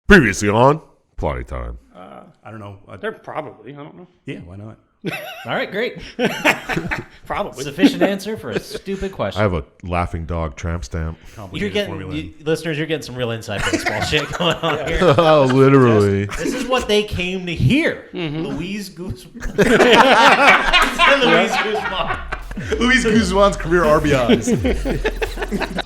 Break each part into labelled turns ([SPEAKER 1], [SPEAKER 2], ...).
[SPEAKER 1] Previously on Plotty Time.
[SPEAKER 2] I don't know.
[SPEAKER 3] They're probably. I don't know.
[SPEAKER 2] Yeah, why not?
[SPEAKER 4] All right, great.
[SPEAKER 3] Probably.
[SPEAKER 4] Sufficient answer for a stupid question.
[SPEAKER 1] I have a laughing dog tramp stamp.
[SPEAKER 4] You're
[SPEAKER 2] Complicated formula.
[SPEAKER 4] getting, listeners, you're getting some real inside baseball shit going on here.
[SPEAKER 1] Oh, literally.
[SPEAKER 4] This is what they came to hear. Louise Goose. Louise Guzman.
[SPEAKER 2] Luis Guzman's career RBIs.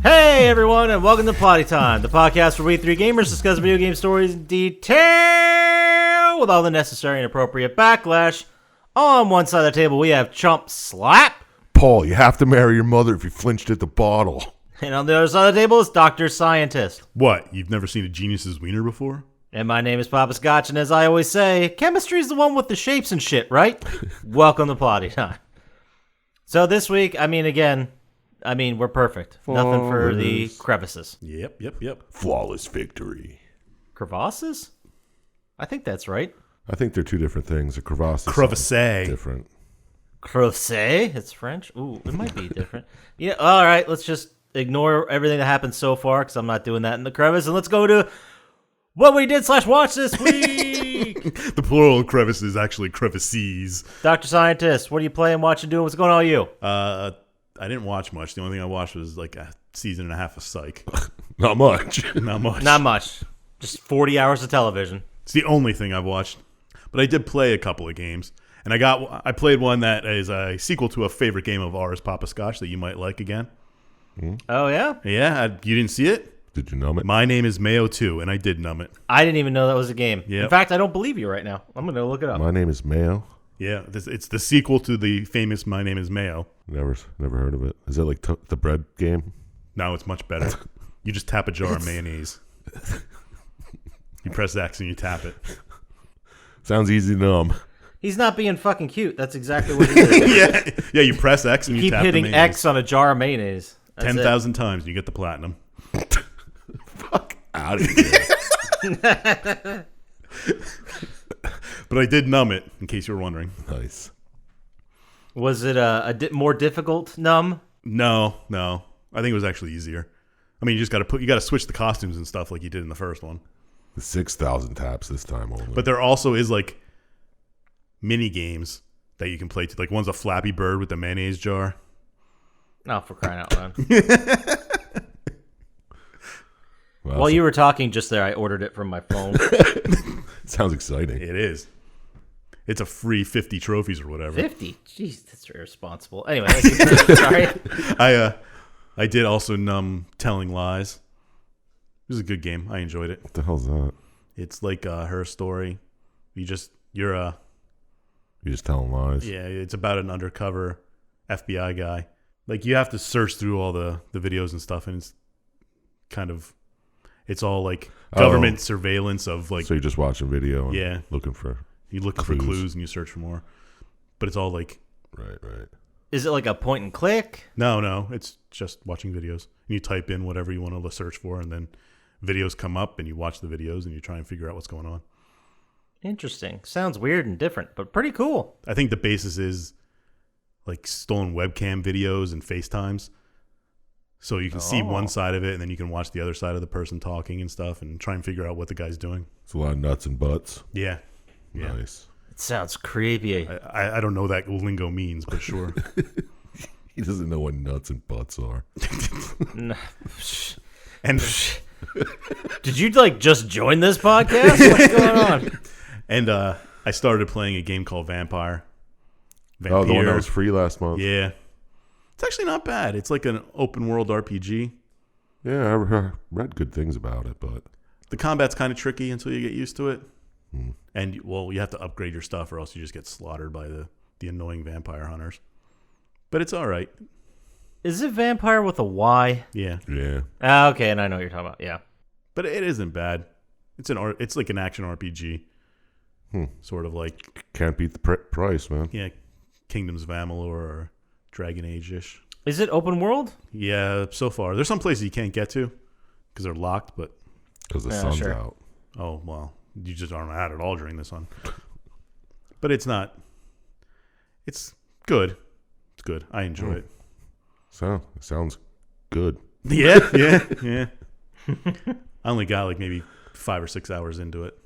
[SPEAKER 4] Hey, everyone, and welcome to Plotty Time, the podcast where we three gamers discuss video game stories in detail with all the necessary and appropriate backlash. On one side of the table, we have Chump Slap.
[SPEAKER 1] Paul, you have to marry your mother if you flinched at the bottle.
[SPEAKER 4] And on the other side of the table is Dr. Syintist.
[SPEAKER 2] What? You've never seen a genius's wiener before?
[SPEAKER 4] And my name is Poppascotch, and as I always say, chemistry's the one with the shapes and shit, right? Welcome to Plotty Time. So this week, we're perfect. Nothing for the crevices.
[SPEAKER 2] Yep.
[SPEAKER 1] Flawless victory.
[SPEAKER 4] Crevasses? I think that's right.
[SPEAKER 1] I think they're two different things. A crevasse is
[SPEAKER 2] Crevasse.
[SPEAKER 1] different.
[SPEAKER 4] Creuset? It's French? Ooh, it might be different. Yeah, all right, let's just ignore everything that happened so far, because I'm not doing that in the crevice, and let's go to what we did / watch this week.
[SPEAKER 2] The plural of crevice is actually crevices.
[SPEAKER 4] Dr. Syintist, what are you playing, watching, doing? What's going on with you?
[SPEAKER 2] I didn't watch much. The only thing I watched was like a season and a half of Psych.
[SPEAKER 1] Not much.
[SPEAKER 2] Not much.
[SPEAKER 4] Not much. Just 40 hours of television.
[SPEAKER 2] It's the only thing I've watched. But I did play a couple of games. And I played one that is a sequel to a favorite game of ours, Poppascotch, that you might like again.
[SPEAKER 4] Oh, yeah?
[SPEAKER 2] Yeah, you didn't see it?
[SPEAKER 1] Did you numb it?
[SPEAKER 2] My Name is Mayo 2, and I did numb it.
[SPEAKER 4] I didn't even know that was a game.
[SPEAKER 2] Yep.
[SPEAKER 4] In fact, I don't believe you right now. I'm going to look it up.
[SPEAKER 1] My name is Mayo.
[SPEAKER 2] Yeah, it's the sequel to the famous My Name is Mayo.
[SPEAKER 1] Never heard of it. Is it like the bread game?
[SPEAKER 2] No, it's much better. You just tap a jar of mayonnaise. You press X and you tap it.
[SPEAKER 1] Sounds easy to numb.
[SPEAKER 4] He's not being fucking cute. That's exactly what he is.
[SPEAKER 2] Yeah. You press X and you
[SPEAKER 4] Keep
[SPEAKER 2] tap
[SPEAKER 4] hitting
[SPEAKER 2] the mayonnaise.
[SPEAKER 4] X on a jar of mayonnaise. That's
[SPEAKER 2] 10,000 times and you get the platinum.
[SPEAKER 1] Fuck out of here.
[SPEAKER 2] But I did numb it, in case you were wondering.
[SPEAKER 1] Nice.
[SPEAKER 4] Was it more difficult numb?
[SPEAKER 2] No. I think it was actually easier. I mean, you just got to switch the costumes and stuff like you did in the first one.
[SPEAKER 1] The 6,000 taps this time only.
[SPEAKER 2] But there also is like mini games that you can play. Like one's a Flappy Bird with the mayonnaise jar.
[SPEAKER 4] Oh, for crying out loud. While you were talking just there, I ordered it from my phone.
[SPEAKER 1] Sounds exciting.
[SPEAKER 2] It is. It's a free 50 trophies or whatever.
[SPEAKER 4] 50? Jeez, that's irresponsible. Anyway, sorry.
[SPEAKER 2] I did also numb Telling Lies. It was a good game. I enjoyed it.
[SPEAKER 1] What the hell's that?
[SPEAKER 2] It's like her story. You're
[SPEAKER 1] just telling lies.
[SPEAKER 2] Yeah, it's about an undercover FBI guy. Like you have to search through all the videos and stuff, and it's all like government surveillance of like.
[SPEAKER 1] So you just watch a video and
[SPEAKER 2] Yeah.
[SPEAKER 1] looking for
[SPEAKER 2] You look for clues and you search for more. But it's all like
[SPEAKER 1] Right.
[SPEAKER 4] Is it like a point and click?
[SPEAKER 2] No, it's just watching videos. And you type in whatever you want to search for, and then videos come up, and you watch the videos, and you try and figure out what's going on.
[SPEAKER 4] Interesting. Sounds weird and different, but pretty cool.
[SPEAKER 2] I think the basis is like stolen webcam videos and FaceTimes. So you can see one side of it, and then you can watch the other side of the person talking and stuff, and try and figure out what the guy's doing.
[SPEAKER 1] It's a lot of nuts and butts.
[SPEAKER 2] Yeah.
[SPEAKER 1] Nice.
[SPEAKER 4] It sounds creepy.
[SPEAKER 2] I don't know what that lingo means, but sure.
[SPEAKER 1] He doesn't know what nuts and butts are.
[SPEAKER 2] And
[SPEAKER 4] did you just join this podcast? What's going on?
[SPEAKER 2] And I started playing a game called Vampire.
[SPEAKER 1] Oh, the one that was free last month.
[SPEAKER 2] Yeah. It's actually not bad. It's like an open world RPG.
[SPEAKER 1] Yeah, I read good things about it, but
[SPEAKER 2] The combat's kind of tricky until you get used to it. And, you have to upgrade your stuff or else you just get slaughtered by the annoying vampire hunters. But it's all right.
[SPEAKER 4] Is it vampire with a Y?
[SPEAKER 2] Yeah.
[SPEAKER 1] yeah.
[SPEAKER 4] Okay, and I know what you're talking about. Yeah.
[SPEAKER 2] But it isn't bad. It's like an action RPG. Sort of like...
[SPEAKER 1] Can't beat the price, man.
[SPEAKER 2] Yeah, Kingdoms of Amalur or Dragon Age-ish.
[SPEAKER 4] Is it open world?
[SPEAKER 2] Yeah, so far. There's some places you can't get to because they're locked, but...
[SPEAKER 1] Because the sun's out.
[SPEAKER 2] Oh, well, You just aren't out at all during the sun. But it's not. It's good. It's good. I enjoy it.
[SPEAKER 1] So it sounds good.
[SPEAKER 2] Yeah. I only got like maybe 5 or 6 hours into it.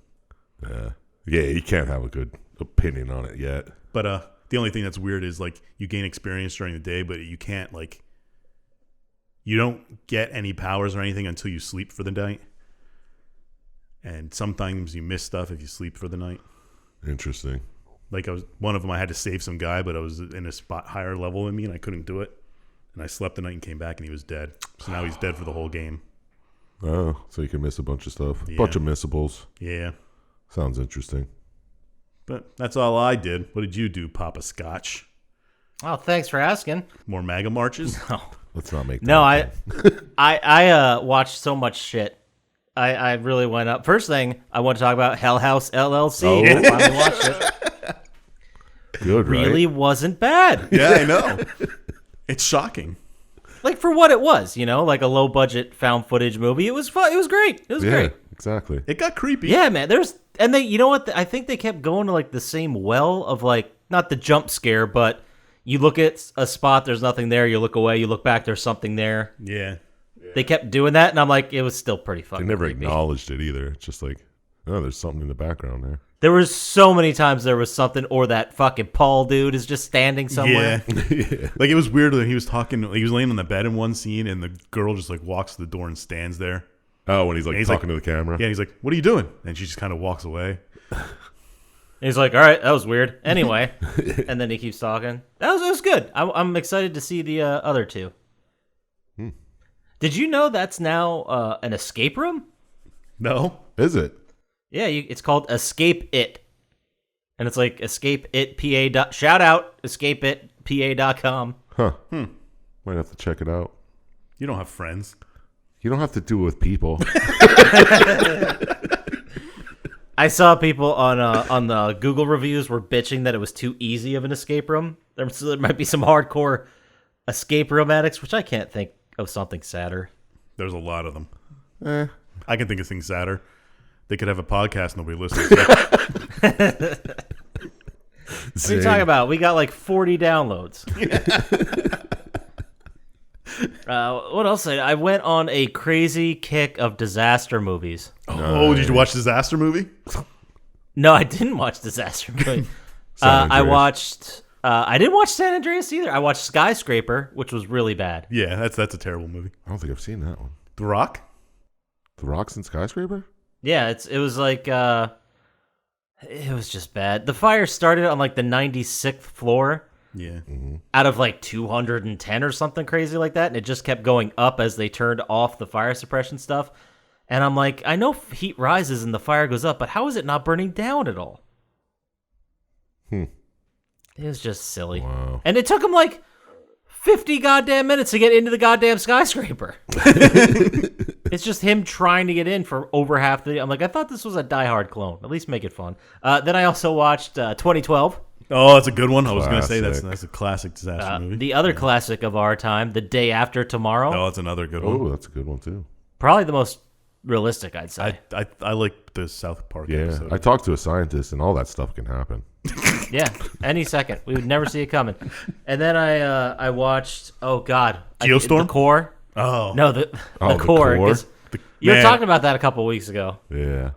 [SPEAKER 1] Yeah, you can't have a good opinion on it yet.
[SPEAKER 2] But the only thing that's weird is like you gain experience during the day, but you can't like you don't get any powers or anything until you sleep for the night. And sometimes you miss stuff if you sleep for the night.
[SPEAKER 1] Interesting.
[SPEAKER 2] Like one of them, I had to save some guy, but I was in a spot higher level than me, and I couldn't do it. And I slept the night and came back, and he was dead. So now he's dead for the whole game.
[SPEAKER 1] Oh, so you can miss a bunch of stuff.
[SPEAKER 2] Yeah.
[SPEAKER 1] Bunch of missables.
[SPEAKER 2] Yeah.
[SPEAKER 1] Sounds interesting.
[SPEAKER 2] But that's all I did. What did you do, Poppascotch?
[SPEAKER 4] Oh, thanks for asking.
[SPEAKER 2] More MAGA marches?
[SPEAKER 4] No.
[SPEAKER 1] Let's not make that.
[SPEAKER 4] No,
[SPEAKER 1] happen.
[SPEAKER 4] I watched so much shit. I really went up. First thing I want to talk about Hell House LLC.
[SPEAKER 1] Oh.
[SPEAKER 4] Finally watched it.
[SPEAKER 1] Good, right?
[SPEAKER 4] Really wasn't bad.
[SPEAKER 2] Yeah, I know. It's shocking.
[SPEAKER 4] Like for what it was, like a low budget found footage movie. It was fun. It was great. It was great.
[SPEAKER 1] Exactly.
[SPEAKER 2] It got creepy.
[SPEAKER 4] Yeah, man. And they, you know what? I think they kept going to like the same well of like not the jump scare, but you look at a spot, there's nothing there. You look away, you look back, there's something there.
[SPEAKER 2] Yeah.
[SPEAKER 4] They kept doing that, and I'm like, it was still pretty
[SPEAKER 1] They
[SPEAKER 4] fucking
[SPEAKER 1] never
[SPEAKER 4] creepy.
[SPEAKER 1] acknowledged it either. It's just like, oh, there's something in the background there.
[SPEAKER 4] There was so many times there was something, or that fucking Paul dude is just standing somewhere.
[SPEAKER 2] Yeah. Like it was weird when he was talking. He was laying on the bed in one scene, and the girl just like walks to the door and stands there.
[SPEAKER 1] Oh, when he's like talking to the camera.
[SPEAKER 2] Yeah, he's like, "What are you doing?" And she just kind of walks away.
[SPEAKER 4] And he's like, all right, that was weird. Anyway, and then he keeps talking. It was good. I'm excited to see the other two. Did you know that's now an escape room?
[SPEAKER 2] No.
[SPEAKER 1] Is it?
[SPEAKER 4] Yeah, it's called Escape It. And it's like Escape It PA. Shout out escapeitpa.com.
[SPEAKER 1] Huh. Might have to check it out.
[SPEAKER 2] You don't have friends.
[SPEAKER 1] You don't have to do it with people.
[SPEAKER 4] I saw people on the Google reviews were bitching that it was too easy of an escape room. There might be some hardcore escape room addicts, which I can't think of something sadder.
[SPEAKER 2] There's a lot of them. I can think of things sadder. They could have a podcast nobody listens to.
[SPEAKER 4] What are you talking about? We got like 40 downloads. What else? I went on a crazy kick of disaster movies.
[SPEAKER 2] Oh, did you watch Disaster Movie?
[SPEAKER 4] No, I didn't watch disaster movie.
[SPEAKER 1] San
[SPEAKER 4] I
[SPEAKER 1] Andreas.
[SPEAKER 4] watched. I didn't watch San Andreas either. I watched Skyscraper, which was really bad.
[SPEAKER 2] Yeah, that's a terrible movie.
[SPEAKER 1] I don't think I've seen that one.
[SPEAKER 2] The Rock?
[SPEAKER 1] The Rocks and Skyscraper?
[SPEAKER 4] Yeah, it was like it was just bad. The fire started on like the 96th floor
[SPEAKER 2] Yeah.
[SPEAKER 4] out of like 210 or something crazy like that, and it just kept going up as they turned off the fire suppression stuff. And I'm like, I know heat rises and the fire goes up, but how is it not burning down at all? It was just silly.
[SPEAKER 1] Wow.
[SPEAKER 4] And it took him like 50 goddamn minutes to get into the goddamn skyscraper. It's just him trying to get in for over half the. I'm like, I thought this was a Die Hard clone. At least make it fun. Then I also watched 2012.
[SPEAKER 2] Oh, that's a good one. I was going to say
[SPEAKER 1] Classic.
[SPEAKER 2] that's a classic disaster movie.
[SPEAKER 4] The other classic of our time, The Day After Tomorrow.
[SPEAKER 2] Oh, that's another good one.
[SPEAKER 1] Oh, that's a good one, too.
[SPEAKER 4] Probably the most realistic, I'd say.
[SPEAKER 2] I like the South Park
[SPEAKER 1] Yeah.
[SPEAKER 2] episode.
[SPEAKER 1] I talked to a scientist, and all that stuff can happen.
[SPEAKER 4] Yeah, any second. We would never see it coming. And then I watched, oh, God.
[SPEAKER 2] Geostorm?
[SPEAKER 4] The Core.
[SPEAKER 2] Oh.
[SPEAKER 4] No, the
[SPEAKER 1] The
[SPEAKER 4] Core.
[SPEAKER 1] Core?
[SPEAKER 4] 'Cause You were
[SPEAKER 2] Man.
[SPEAKER 4] talking about that a couple weeks ago.
[SPEAKER 1] Yeah.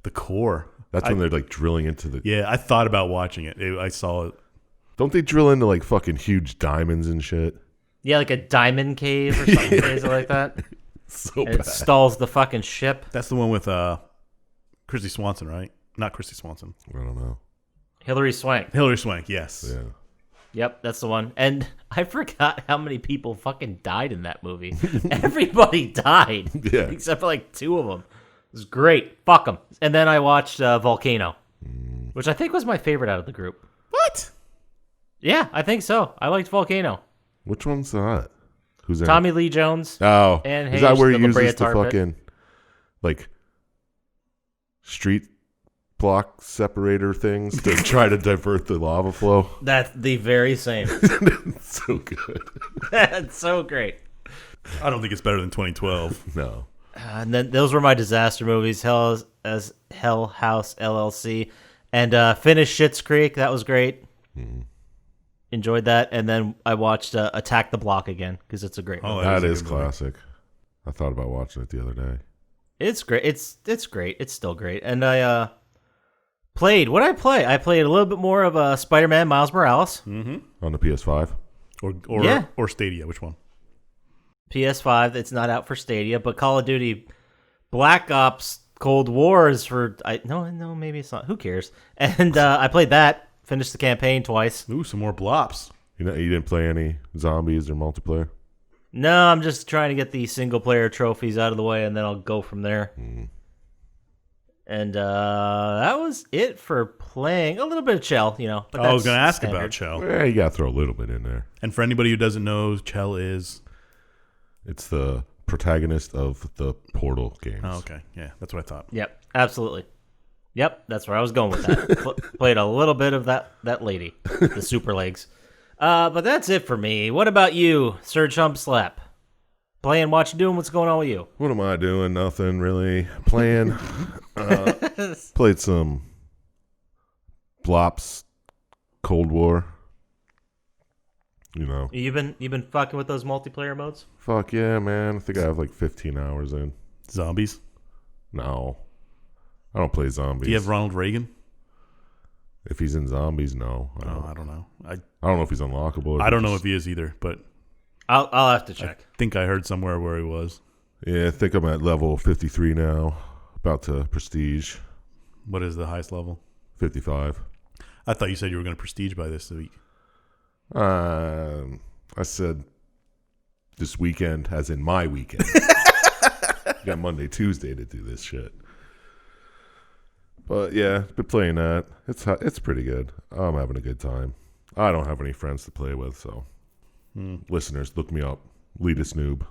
[SPEAKER 2] The Core.
[SPEAKER 1] That's when they're, like, drilling into the...
[SPEAKER 2] Yeah, I thought about watching it. I saw it.
[SPEAKER 1] Don't they drill into, like, fucking huge diamonds and shit?
[SPEAKER 4] Yeah, like a diamond cave or something crazy like that.
[SPEAKER 1] So
[SPEAKER 4] And it
[SPEAKER 1] bad.
[SPEAKER 4] stalls the fucking ship.
[SPEAKER 2] That's the one with Christy Swanson, right? Not Christy Swanson.
[SPEAKER 1] I don't know.
[SPEAKER 4] Hilary Swank.
[SPEAKER 2] Hilary Swank, yes.
[SPEAKER 1] Yeah.
[SPEAKER 4] Yep, that's the one. And I forgot how many people fucking died in that movie. Everybody died.
[SPEAKER 1] Yeah.
[SPEAKER 4] Except for like 2 of them. It was great. Fuck them. And then I watched Volcano, which I think was my favorite out of the group.
[SPEAKER 2] What?
[SPEAKER 4] Yeah, I think so. I liked Volcano.
[SPEAKER 1] Which one's that? Who's that?
[SPEAKER 4] Tommy Lee Jones.
[SPEAKER 1] Oh.
[SPEAKER 4] and
[SPEAKER 1] is that
[SPEAKER 4] Hayes,
[SPEAKER 1] where
[SPEAKER 4] the
[SPEAKER 1] he
[SPEAKER 4] La
[SPEAKER 1] uses
[SPEAKER 4] Brea
[SPEAKER 1] the
[SPEAKER 4] tar pit.
[SPEAKER 1] fucking, like, street block separator things to try to divert the lava flow?
[SPEAKER 4] That's the very same.
[SPEAKER 1] So good.
[SPEAKER 4] That's so great.
[SPEAKER 2] I don't think it's better than 2012.
[SPEAKER 1] No.
[SPEAKER 4] And then those were my disaster movies. Hell as Hell House LLC, and finished Schitt's Creek. That was great. Enjoyed that, and then I watched Attack the Block again because it's a great movie.
[SPEAKER 1] That is classic. I thought about watching it the other day.
[SPEAKER 4] It's great. It's great. It's still great. And I played. What did I play? I played a little bit more of Spider-Man Miles Morales.
[SPEAKER 1] On the PS5.
[SPEAKER 2] Or Stadia. Which one?
[SPEAKER 4] PS5. It's not out for Stadia, but Call of Duty Black Ops Cold War is for. No, maybe it's not. Who cares? And I played that. Finished the campaign twice.
[SPEAKER 2] Ooh, some more blops.
[SPEAKER 1] You didn't play any zombies or multiplayer?
[SPEAKER 4] No, I'm just trying to get the single-player trophies out of the way, and then I'll go from there. And that was it for playing. A little bit of Chell, But
[SPEAKER 2] I was going to ask
[SPEAKER 4] standard.
[SPEAKER 2] about Chell.
[SPEAKER 1] Yeah, you got to throw a little bit in there.
[SPEAKER 2] And for anybody who doesn't know, Chell is...
[SPEAKER 1] It's the protagonist of the Portal games.
[SPEAKER 2] Oh, okay. Yeah, that's what I thought.
[SPEAKER 4] Yep, absolutely. Yep, that's where I was going with that. Played a little bit of that lady, the super legs. But that's it for me. What about you, Sir Chump Slap? Playing, watching, doing? What's going on with you?
[SPEAKER 1] What am I doing? Nothing really. Playing. Played some Blops Cold War.
[SPEAKER 4] You've been fucking with those multiplayer modes?
[SPEAKER 1] Fuck yeah, man. I think I have like 15 hours in.
[SPEAKER 2] Zombies?
[SPEAKER 1] No. I don't play zombies.
[SPEAKER 2] Do you have Ronald Reagan?
[SPEAKER 1] If he's in zombies, no. I
[SPEAKER 2] don't know.
[SPEAKER 1] I don't know if he's unlockable.
[SPEAKER 2] I don't know if he is either, but
[SPEAKER 4] I'll have to check.
[SPEAKER 2] I think I heard somewhere where he was.
[SPEAKER 1] Yeah, I think I'm at level 53 now. About to prestige.
[SPEAKER 2] What is the highest level?
[SPEAKER 1] 55.
[SPEAKER 2] I thought you said you were going to prestige by this week.
[SPEAKER 1] I said this weekend, as in my weekend. Got Monday, Tuesday to do this shit. But yeah, been playing that. It's pretty good. I'm having a good time. I don't have any friends to play with, so listeners, look me up. Lead a snoob.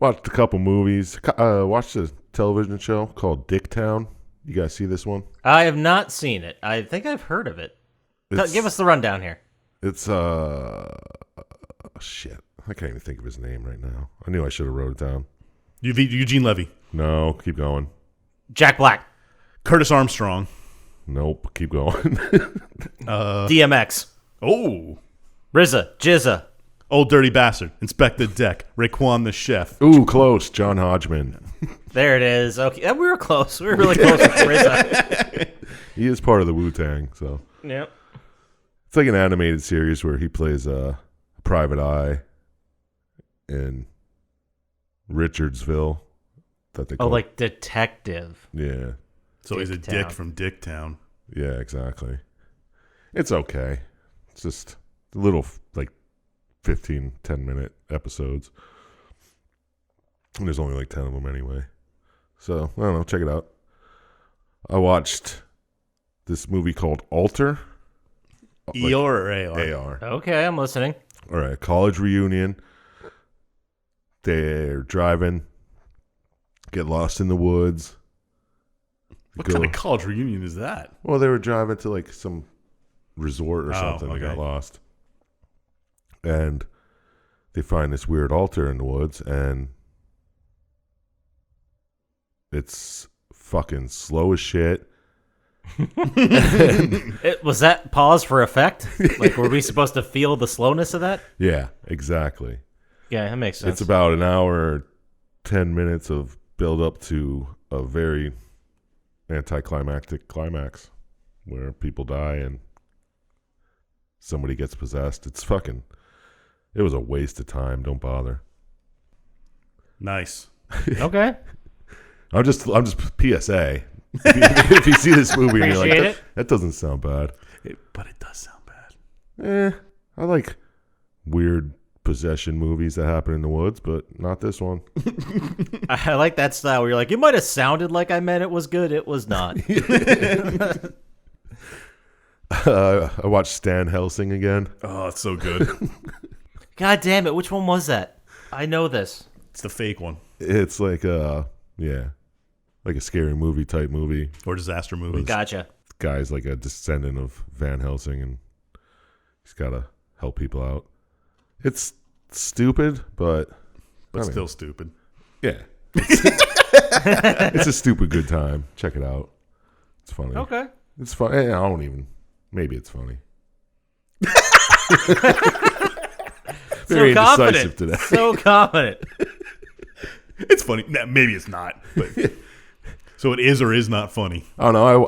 [SPEAKER 1] Watched a couple movies. Watched a television show called Dicktown. You guys see this one?
[SPEAKER 4] I have not seen it. I think I've heard of it. Give us the rundown here.
[SPEAKER 1] It's shit. I can't even think of his name right now. I knew I should have wrote it down.
[SPEAKER 2] Eugene Levy.
[SPEAKER 1] No, keep going.
[SPEAKER 4] Jack Black.
[SPEAKER 2] Curtis Armstrong.
[SPEAKER 1] Nope, keep going.
[SPEAKER 4] DMX.
[SPEAKER 2] Oh.
[SPEAKER 4] RZA. Jizza.
[SPEAKER 2] Old Dirty Bastard. Inspector Deck. Raekwon the Chef.
[SPEAKER 1] Ooh, close. John Hodgman.
[SPEAKER 4] There it is. Okay, yeah, we were close. We were really close with RZA.
[SPEAKER 1] He is part of the Wu-Tang, so.
[SPEAKER 4] Yep.
[SPEAKER 1] It's like an animated series where he plays a private eye in Richardsville. That they call
[SPEAKER 4] like detective.
[SPEAKER 1] Yeah.
[SPEAKER 2] So he's a
[SPEAKER 4] Dicktown.
[SPEAKER 2] dick from Dicktown.
[SPEAKER 1] Yeah, exactly. It's okay. It's just a little, like, 10 minute episodes. And there's only like 10 of them anyway. So, I don't know. Check it out. I watched this movie called Alter.
[SPEAKER 2] ER or AR?
[SPEAKER 1] AR.
[SPEAKER 4] Okay, I'm listening.
[SPEAKER 1] All right. College reunion. They're driving. Get lost in the woods.
[SPEAKER 2] What kind of college reunion is that?
[SPEAKER 1] Well, they were driving to like some resort or something.
[SPEAKER 2] Okay.
[SPEAKER 1] They got lost. And they find this weird altar in the woods, and it's fucking slow as shit.
[SPEAKER 4] Was that pause for effect? Like, were we supposed to feel the slowness of that?
[SPEAKER 1] Yeah, exactly.
[SPEAKER 4] Yeah, that makes sense.
[SPEAKER 1] It's about an hour, 10 minutes of build up to a very anticlimactic climax where people die and somebody gets possessed. It was a waste of time. Don't bother.
[SPEAKER 2] Nice.
[SPEAKER 4] Okay.
[SPEAKER 1] I'm just PSA. If you see this movie and you're like,
[SPEAKER 4] Appreciate
[SPEAKER 1] that doesn't sound bad.
[SPEAKER 2] But it does sound bad.
[SPEAKER 1] I like weird possession movies that happen in the woods, but not this one.
[SPEAKER 4] I like that style where you're like, it might have sounded like I meant it was good. It was not.
[SPEAKER 1] I watched Stan Helsing again.
[SPEAKER 2] Oh, it's so good.
[SPEAKER 4] God damn it. Which one was that? I know this.
[SPEAKER 2] It's the fake one.
[SPEAKER 1] It's like like a scary movie type movie.
[SPEAKER 2] Or disaster movies.
[SPEAKER 4] Gotcha.
[SPEAKER 1] The guy's like a descendant of Van Helsing, and he's got to help people out. It's stupid, but
[SPEAKER 2] But still stupid.
[SPEAKER 1] yeah. It's a stupid good time. Check it out. It's funny.
[SPEAKER 4] Okay.
[SPEAKER 1] It's fun. I don't even. Maybe it's funny. Very
[SPEAKER 4] So confident.
[SPEAKER 1] indecisive today.
[SPEAKER 4] So confident.
[SPEAKER 2] It's funny. Nah, maybe it's not. But so it is or is not funny.
[SPEAKER 1] Oh no,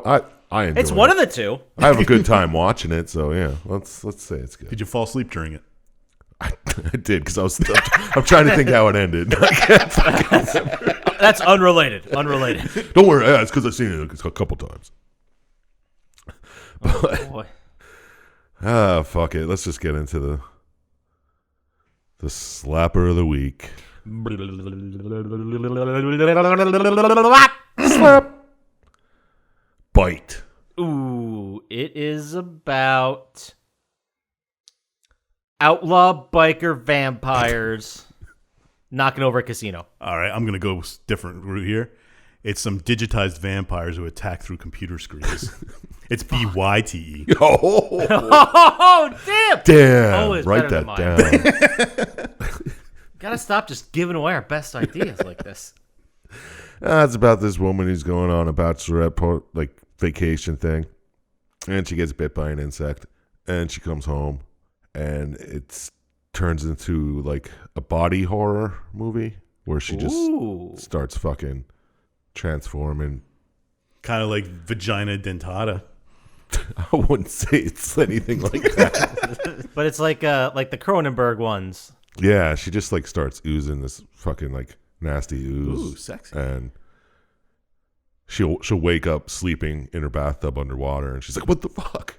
[SPEAKER 1] I enjoy
[SPEAKER 4] It's one
[SPEAKER 1] it.
[SPEAKER 4] of the two.
[SPEAKER 1] I have a good time watching it, so yeah. Let's say it's good.
[SPEAKER 2] Did you fall asleep during it?
[SPEAKER 1] I did because I'm trying to think how it ended. I can't fucking remember.
[SPEAKER 4] That's unrelated. Unrelated.
[SPEAKER 1] Don't worry, it's because I've seen it a couple times.
[SPEAKER 4] Oh, boy.
[SPEAKER 1] Fuck it. Let's just get into the slapper of the week. Slap. Bite.
[SPEAKER 4] Ooh, it is about outlaw biker vampires knocking over a casino.
[SPEAKER 2] All right, I'm going to go different route here. It's some digitized vampires who attack through computer screens. It's BYTE.
[SPEAKER 1] Oh,
[SPEAKER 4] Oh, damn!
[SPEAKER 1] damn.
[SPEAKER 4] Always
[SPEAKER 1] Write
[SPEAKER 4] better
[SPEAKER 1] that
[SPEAKER 4] than
[SPEAKER 1] down.
[SPEAKER 4] Gotta stop just giving away our best ideas like this.
[SPEAKER 1] It's about this woman who's going on a bachelorette vacation thing, and she gets bit by an insect, and she comes home, and it turns into like a body horror movie where she just
[SPEAKER 4] Ooh.
[SPEAKER 1] starts fucking transforming.
[SPEAKER 2] Kind of like vagina dentata.
[SPEAKER 1] I wouldn't say it's anything like that.
[SPEAKER 4] But it's like the Cronenberg ones.
[SPEAKER 1] Yeah, she just like starts oozing this fucking like nasty ooze.
[SPEAKER 2] Ooh, sexy.
[SPEAKER 1] And she'll wake up sleeping in her bathtub underwater, and she's like, "What the fuck?"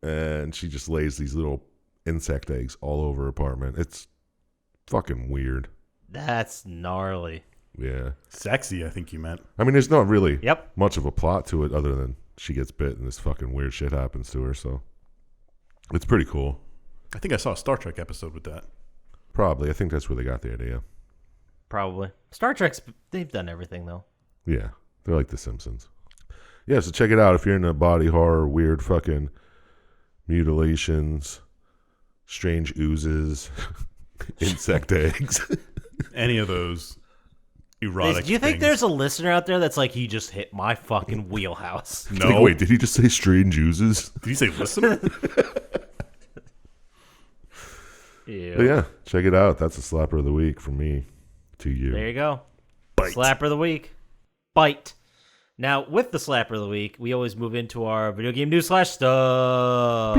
[SPEAKER 1] And she just lays these little insect eggs all over her apartment. It's fucking weird.
[SPEAKER 4] That's gnarly.
[SPEAKER 1] Yeah.
[SPEAKER 2] Sexy, I think you meant.
[SPEAKER 1] I mean, there's not really
[SPEAKER 4] Yep.
[SPEAKER 1] much of a plot to it other than she gets bit and this fucking weird shit happens to her. So it's pretty cool.
[SPEAKER 2] I think I saw a Star Trek episode with that.
[SPEAKER 1] Probably. I think that's where they got the idea.
[SPEAKER 4] Probably. Star Trek's, they've done everything, though.
[SPEAKER 1] Yeah. They're like The Simpsons. Yeah, so check it out if you're into body horror, weird fucking mutilations, strange oozes, insect eggs.
[SPEAKER 2] Any of those erotic
[SPEAKER 4] Do you think
[SPEAKER 2] things.
[SPEAKER 4] there's a listener out there that's like, he just hit my fucking wheelhouse?
[SPEAKER 1] Like,
[SPEAKER 2] No.
[SPEAKER 1] wait, did he just say strange oozes?
[SPEAKER 2] Did you say listener?
[SPEAKER 4] Ew.
[SPEAKER 1] But yeah, check it out. That's a slapper of the week from me to you.
[SPEAKER 4] There you go.
[SPEAKER 2] Bite.
[SPEAKER 4] Slapper of the week. Bite. Now, with the slapper of the week, we always move into our video game news / stuff.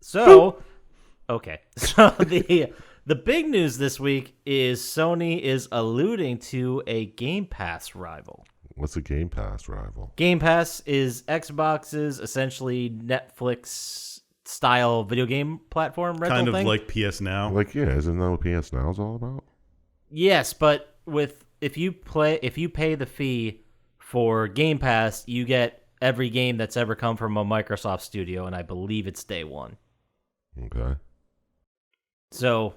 [SPEAKER 4] So, okay. So the big news this week is Sony is alluding to a Game Pass rival.
[SPEAKER 1] What's a Game Pass rival?
[SPEAKER 4] Game Pass is Xbox's essentially Netflix style video game platform rental
[SPEAKER 2] Kind of
[SPEAKER 4] thing.
[SPEAKER 2] like PS Now.
[SPEAKER 1] Like, yeah, isn't that what PS Now is all about?
[SPEAKER 4] Yes, but if you pay the fee for Game Pass, you get every game that's ever come from a Microsoft studio, and I believe it's day one.
[SPEAKER 1] Okay.
[SPEAKER 4] So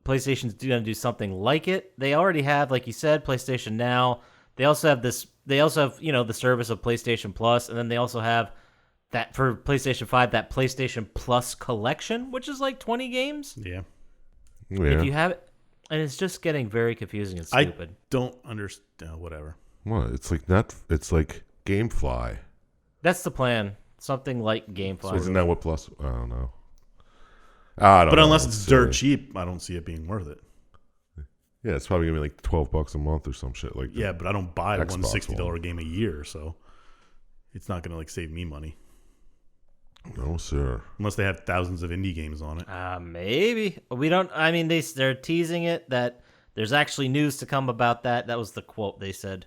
[SPEAKER 4] PlayStation's going to do something like it. They already have, like you said, PlayStation Now. They also have this. They also have, the service of PlayStation Plus, and then they also have that for PlayStation 5, that PlayStation Plus collection, which is like 20 games.
[SPEAKER 2] Yeah.
[SPEAKER 1] Yeah.
[SPEAKER 4] If you have it, and it's just getting very confusing and stupid.
[SPEAKER 2] I don't understand. Whatever.
[SPEAKER 1] What? It's like GameFly.
[SPEAKER 4] That's the plan. Something like GameFly.
[SPEAKER 1] So isn't that what Plus? I don't know. I don't
[SPEAKER 2] But
[SPEAKER 1] know.
[SPEAKER 2] unless it's dirt
[SPEAKER 1] silly.
[SPEAKER 2] cheap, I don't see it being worth it.
[SPEAKER 1] Yeah, it's probably gonna be like $12 a month or some shit like that.
[SPEAKER 2] Yeah, but I don't buy
[SPEAKER 1] Xbox
[SPEAKER 2] one $60
[SPEAKER 1] one.
[SPEAKER 2] game a year, so it's not gonna save me money
[SPEAKER 1] No, sir.
[SPEAKER 2] unless they have thousands of indie games on it.
[SPEAKER 4] Maybe we don't. I mean, they're teasing it that there's actually news to come about that. That was the quote they said.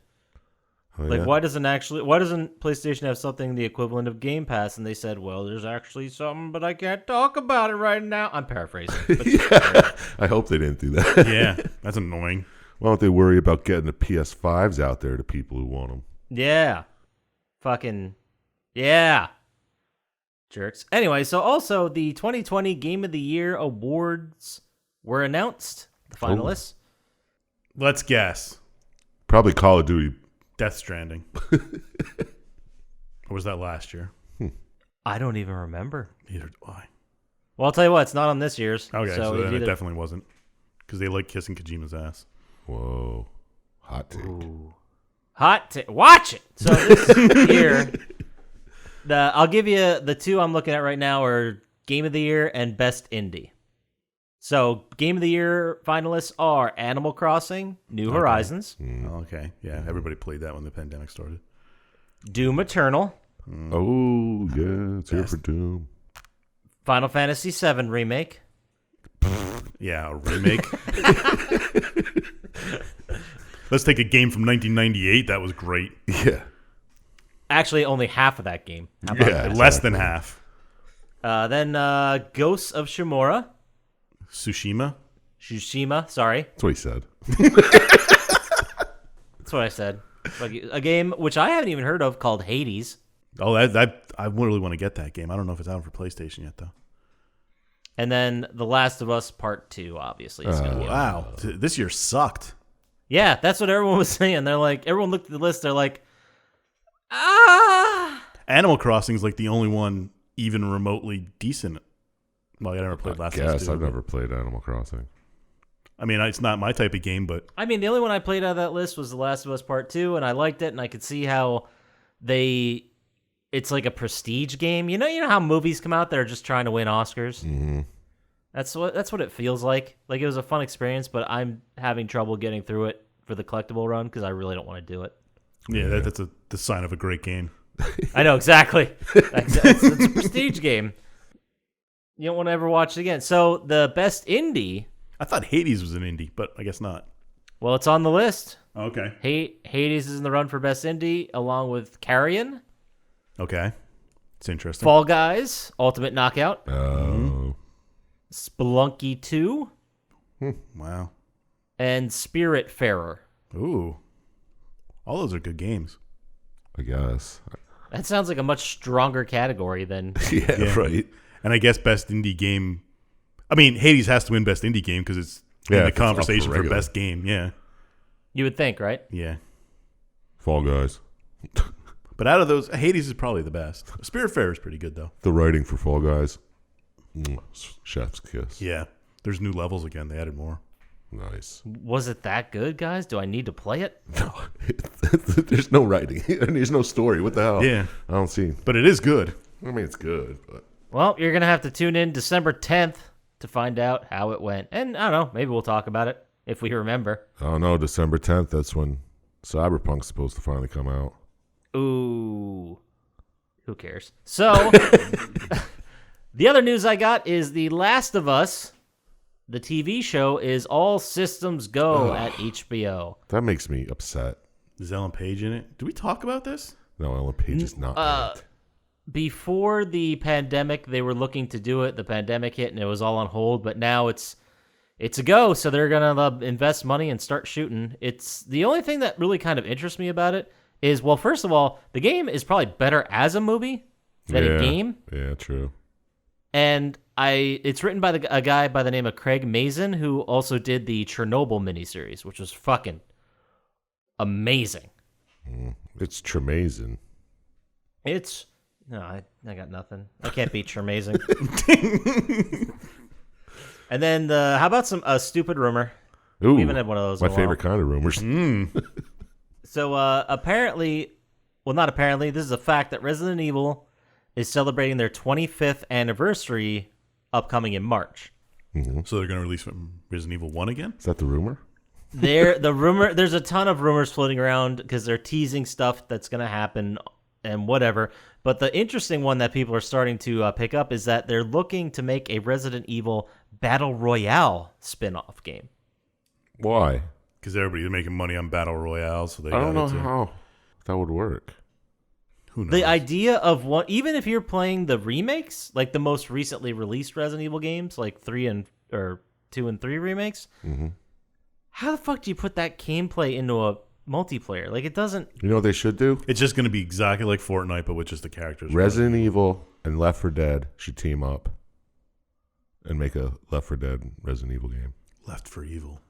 [SPEAKER 1] Oh,
[SPEAKER 4] Like,
[SPEAKER 1] yeah?
[SPEAKER 4] why doesn't PlayStation have something the equivalent of Game Pass? And they said, well, there's actually something, but I can't talk about it right now. I'm paraphrasing. But
[SPEAKER 1] Yeah. I hope they didn't do that.
[SPEAKER 2] Yeah, that's annoying.
[SPEAKER 1] Why don't they worry about getting the PS5s out there to people who want them?
[SPEAKER 4] yeah. Fucking, yeah. Jerks. Anyway, so also the 2020 Game of the Year awards were announced. The finalists.
[SPEAKER 2] Let's guess.
[SPEAKER 1] Probably Call of Duty.
[SPEAKER 2] Death Stranding. Or was that last year?
[SPEAKER 4] I don't even remember.
[SPEAKER 2] Neither do I.
[SPEAKER 4] Well, I'll tell you what, it's not on this year's.
[SPEAKER 2] Okay, so then it
[SPEAKER 4] either-
[SPEAKER 2] definitely wasn't. Because they like kissing Kojima's ass.
[SPEAKER 1] Whoa. Hot take.
[SPEAKER 4] Watch it. So this year, I'll give you the two I'm looking at right now are Game of the Year and Best Indie. So Game of the Year finalists are Animal Crossing, New Horizons,
[SPEAKER 2] Okay. Yeah, everybody played that when the pandemic started.
[SPEAKER 4] Doom Eternal,
[SPEAKER 1] Oh, yeah. It's here for Doom.
[SPEAKER 4] Final Fantasy VII Remake,
[SPEAKER 2] Yeah, a remake. Let's take a game from 1998. That was great.
[SPEAKER 1] Yeah.
[SPEAKER 4] actually only half of that game. How about
[SPEAKER 1] Yeah.
[SPEAKER 2] Less than half.
[SPEAKER 4] Then Ghosts of Shimura,
[SPEAKER 2] Tsushima.
[SPEAKER 4] Tsushima, sorry.
[SPEAKER 1] That's what he said.
[SPEAKER 4] That's what I said. Like a game which I haven't even heard of called Hades.
[SPEAKER 2] Oh, that I really want to get that game. I don't know if it's out for PlayStation yet, though.
[SPEAKER 4] And then The Last of Us Part 2, obviously. Is gonna be out.
[SPEAKER 2] Wow, this year sucked.
[SPEAKER 4] Yeah, that's what everyone was saying. They're like, everyone looked at the list, they're like,
[SPEAKER 2] Animal Crossing is like the only one even remotely decent. Well, I never played Last of Us
[SPEAKER 1] Yes,
[SPEAKER 2] 2.
[SPEAKER 1] I've never played Animal Crossing.
[SPEAKER 2] I mean, it's not my type of game, but
[SPEAKER 4] I mean, the only one I played out of that list was The Last of Us Part 2, and I liked it, and I could see how it's like a prestige game. You know how movies come out that are just trying to win Oscars?
[SPEAKER 1] Mm-hmm.
[SPEAKER 4] That's what it feels like. Like, it was a fun experience, but I'm having trouble getting through it for the collectible run because I really don't want to do it.
[SPEAKER 2] yeah, that's the sign of a great game.
[SPEAKER 4] I know, exactly. It's a prestige game. You don't want to ever watch it again. So, the best indie,
[SPEAKER 2] I thought Hades was an indie, but I guess not.
[SPEAKER 4] well, it's on the list.
[SPEAKER 2] Okay.
[SPEAKER 4] Hades is in the run for best indie, along with Carrion,
[SPEAKER 2] Okay. It's interesting.
[SPEAKER 4] Fall Guys, Ultimate Knockout,
[SPEAKER 1] Oh.
[SPEAKER 4] Spelunky 2,
[SPEAKER 2] Wow.
[SPEAKER 4] and Spiritfarer.
[SPEAKER 2] Ooh. All those are good games.
[SPEAKER 1] I guess.
[SPEAKER 4] That sounds like a much stronger category than...
[SPEAKER 1] Yeah, right.
[SPEAKER 2] And I guess best indie game. I mean, Hades has to win best indie game because it's in
[SPEAKER 1] Yeah,
[SPEAKER 2] the
[SPEAKER 1] if it's up for
[SPEAKER 2] conversation for
[SPEAKER 1] regular.
[SPEAKER 2] best game. Yeah.
[SPEAKER 4] You would think, right?
[SPEAKER 2] Yeah.
[SPEAKER 1] Fall Guys.
[SPEAKER 2] But out of those, Hades is probably the best. Spiritfarer is pretty good, though.
[SPEAKER 1] The writing for Fall Guys. Chef's kiss.
[SPEAKER 2] Yeah. There's new levels again. They added more.
[SPEAKER 1] Nice.
[SPEAKER 4] Was it that good, guys? Do I need to play it?
[SPEAKER 1] No, there's no writing and there's no story. What the hell?
[SPEAKER 2] Yeah.
[SPEAKER 1] I don't see.
[SPEAKER 2] But it is good.
[SPEAKER 1] I mean, it's good, but
[SPEAKER 4] Well, you're going to have to tune in December 10th to find out how it went. And I don't know, maybe we'll talk about it if we remember.
[SPEAKER 1] oh no, December 10th. That's when Cyberpunk's supposed to finally come out.
[SPEAKER 4] Ooh. Who cares? So, the other news I got is The Last of Us, the TV show, is all systems go at HBO.
[SPEAKER 1] That makes me upset.
[SPEAKER 2] Is Ellen Page in it? Do we talk about this?
[SPEAKER 1] No, Ellen Page is not in it.
[SPEAKER 4] Before the pandemic, they were looking to do it. The pandemic hit and it was all on hold, but now it's a go, so they're going to invest money and start shooting. It's the only thing that really kind of interests me about it is, well, first of all, the game is probably better as a movie than a game.
[SPEAKER 1] Yeah, true.
[SPEAKER 4] And it's written by a guy by the name of Craig Mazin, who also did the Chernobyl miniseries, which was fucking amazing.
[SPEAKER 1] It's Tremazin.
[SPEAKER 4] No, I got nothing. I can't beat Chermazing. And then how about a stupid rumor?
[SPEAKER 1] Ooh,
[SPEAKER 4] We haven't had one of those
[SPEAKER 1] my
[SPEAKER 4] in a
[SPEAKER 1] favorite
[SPEAKER 4] while.
[SPEAKER 1] kind of rumors.
[SPEAKER 4] So apparently, well, not apparently, this is a fact that Resident Evil is celebrating their 25th anniversary upcoming in March.
[SPEAKER 2] So they're going to release Resident Evil 1 again?
[SPEAKER 1] Is that the rumor?
[SPEAKER 4] There's a ton of rumors floating around because they're teasing stuff that's going to happen and whatever. But the interesting one that people are starting to pick up is that they're looking to make a Resident Evil Battle Royale spin-off game.
[SPEAKER 1] Why?
[SPEAKER 2] Because everybody's making money on Battle Royale, so they
[SPEAKER 1] I don't know
[SPEAKER 2] got it too.
[SPEAKER 1] how that would work.
[SPEAKER 2] Who knows?
[SPEAKER 4] The idea of one, even if you're playing the remakes, like the most recently released Resident Evil games, like 2 and 3 remakes, how the fuck do you put that gameplay into a multiplayer? Like, it doesn't.
[SPEAKER 1] You know what they should do?
[SPEAKER 2] It's just going to be exactly like Fortnite, but with just the characters.
[SPEAKER 1] Resident Evil and Left 4 Dead should team up and make a Left 4 Dead Resident Evil game.
[SPEAKER 2] Left for Evil.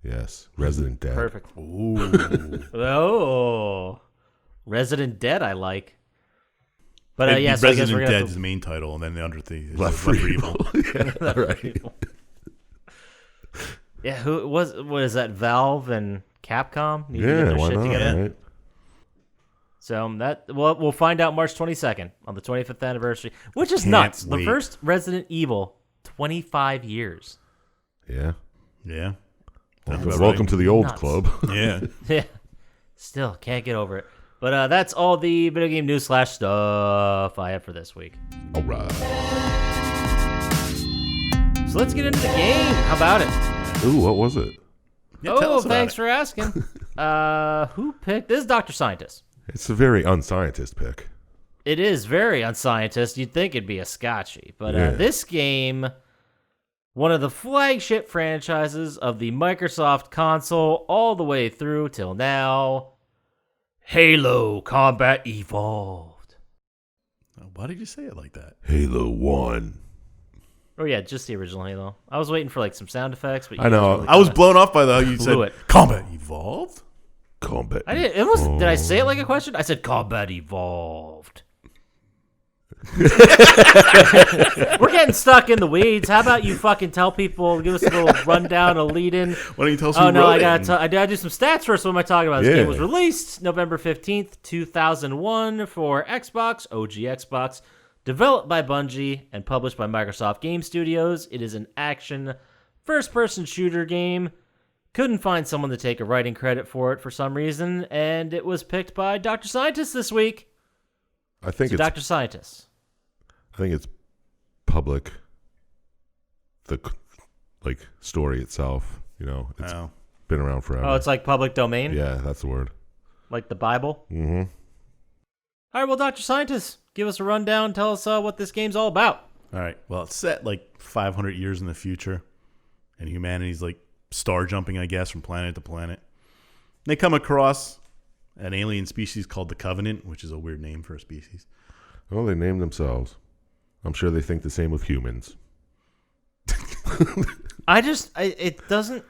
[SPEAKER 1] Yes, Resident Dead.
[SPEAKER 4] Perfect.
[SPEAKER 2] Ooh.
[SPEAKER 4] Oh, Resident Dead, I like.
[SPEAKER 2] It'd
[SPEAKER 4] yeah,
[SPEAKER 2] be
[SPEAKER 4] so I guess
[SPEAKER 2] Resident
[SPEAKER 4] we're gonna
[SPEAKER 2] Dead
[SPEAKER 4] have
[SPEAKER 2] is the main title, and then the under the
[SPEAKER 1] Left for Evil. Yeah, right.
[SPEAKER 4] Yeah, who was? What is that? Valve and Capcom need to get
[SPEAKER 1] Yeah,
[SPEAKER 4] their
[SPEAKER 1] why
[SPEAKER 4] shit
[SPEAKER 1] not?
[SPEAKER 4] together.
[SPEAKER 1] Right?
[SPEAKER 4] So we'll find out March 22nd on the 25th anniversary, which is
[SPEAKER 2] Can't
[SPEAKER 4] nuts.
[SPEAKER 2] wait.
[SPEAKER 4] The first Resident Evil, 25 years.
[SPEAKER 1] Yeah.
[SPEAKER 2] Yeah.
[SPEAKER 1] Welcome to the old
[SPEAKER 4] Nuts.
[SPEAKER 1] club.
[SPEAKER 2] Yeah.
[SPEAKER 4] Yeah, still can't get over it. But that's all the video game news / stuff I have for this week.
[SPEAKER 1] All right.
[SPEAKER 4] So let's get into the game. How about it?
[SPEAKER 1] Ooh, what was it?
[SPEAKER 2] Yeah, tell us about
[SPEAKER 4] Thanks
[SPEAKER 2] it.
[SPEAKER 4] for asking. Who picked? This is Dr. Syintist.
[SPEAKER 1] It's a very unscientist pick.
[SPEAKER 4] It is very unscientist. You'd think it'd be a Scotchy. But
[SPEAKER 1] Yeah.
[SPEAKER 4] this game, one of the flagship franchises of the Microsoft console all the way through till now, Halo Combat Evolved.
[SPEAKER 2] Why did you say it like that?
[SPEAKER 1] Halo 1.
[SPEAKER 4] Oh yeah, just the original Halo. I was waiting for like some sound effects, but you
[SPEAKER 1] I know.
[SPEAKER 4] guys really
[SPEAKER 2] I was
[SPEAKER 4] kinda-
[SPEAKER 2] blown off by the how you said
[SPEAKER 4] Blew it.
[SPEAKER 2] Combat Evolved.
[SPEAKER 1] Combat.
[SPEAKER 4] I did. It was. Did I say it like a question? I said Combat Evolved. We're getting stuck in the weeds. How about you fucking tell people, give us a little rundown, a lead in.
[SPEAKER 2] Why don't you tell us
[SPEAKER 4] Oh
[SPEAKER 2] who
[SPEAKER 4] no,
[SPEAKER 2] wrote
[SPEAKER 4] I
[SPEAKER 2] it?
[SPEAKER 4] gotta do some stats first. What am I talking about? This
[SPEAKER 1] Yeah.
[SPEAKER 4] game was released November 15th, 2001 for Xbox, OG Xbox, developed by Bungie and published by Microsoft Game Studios. It is an action first-person shooter game. Couldn't find someone to take a writing credit for it for some reason, and it was picked by Dr. Syintist this week.
[SPEAKER 1] I think
[SPEAKER 4] So
[SPEAKER 1] it's
[SPEAKER 4] Dr. Syintist.
[SPEAKER 1] I think it's public. The like story itself, you know, it's
[SPEAKER 2] Oh.
[SPEAKER 1] been around forever.
[SPEAKER 4] Oh, it's like public domain?
[SPEAKER 1] yeah, that's the word.
[SPEAKER 4] Like the Bible?
[SPEAKER 1] Mm-hmm.
[SPEAKER 4] All right, well, Dr. Syintist, give us a rundown. Tell us what this game's all about.
[SPEAKER 2] All right. Well, it's set like 500 years in the future, and humanity's like star jumping, I guess, from planet to planet. They come across an alien species called the Covenant, which is a weird name for a species.
[SPEAKER 1] Well, they named themselves. I'm sure they think the same of humans.
[SPEAKER 4] It doesn't.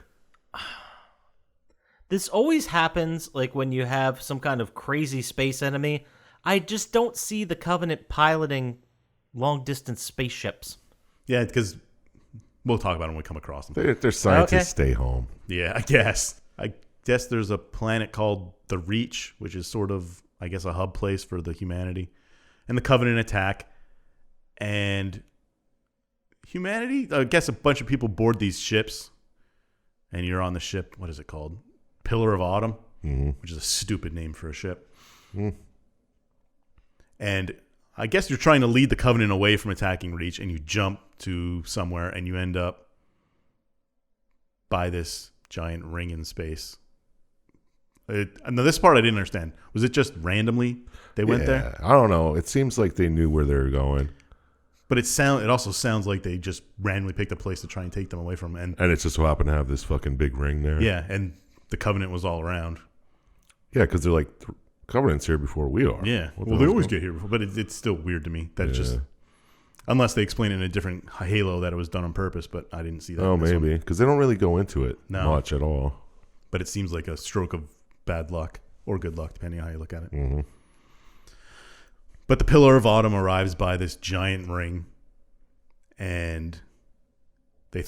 [SPEAKER 4] This always happens like when you have some kind of crazy space enemy. I just don't see the Covenant piloting long distance spaceships.
[SPEAKER 2] Yeah, because we'll talk about them when we come across them.
[SPEAKER 1] They're scientists.
[SPEAKER 4] Okay.
[SPEAKER 1] Stay home.
[SPEAKER 2] Yeah, I guess. I guess there's a planet called the Reach, which is sort of, I guess, a hub place for the humanity. And the Covenant attack. And humanity, I guess a bunch of people board these ships. And you're on the ship, what is it called? Pillar of Autumn, which is a stupid name for a ship. And I guess you're trying to lead the Covenant away from attacking Reach, and you jump to somewhere, and you end up by this giant ring in space. Now, this part I didn't understand. Was it just randomly they went there?
[SPEAKER 1] I don't know. It seems like they knew where they were going,
[SPEAKER 2] But it also sounds like they just randomly picked a place to try and take them away from. And
[SPEAKER 1] and it just so happened to have this fucking big ring there.
[SPEAKER 2] yeah, and the Covenant was all around.
[SPEAKER 1] Yeah, because they're like Covenant's here before we are.
[SPEAKER 2] Yeah.
[SPEAKER 1] What the
[SPEAKER 2] Well, they
[SPEAKER 1] hell's
[SPEAKER 2] always
[SPEAKER 1] going-
[SPEAKER 2] get here before, but it's still weird to me. That just
[SPEAKER 1] Yeah.
[SPEAKER 2] unless they explain it in a different Halo that it was done on purpose, but I didn't see that.
[SPEAKER 1] Oh,
[SPEAKER 2] in this one.
[SPEAKER 1] maybe because they don't really go into it
[SPEAKER 2] No.
[SPEAKER 1] much at all.
[SPEAKER 2] But it seems like a stroke of bad luck or good luck, depending on how you look at it.
[SPEAKER 1] Mm-hmm.
[SPEAKER 2] But the Pillar of Autumn arrives by this giant ring, and they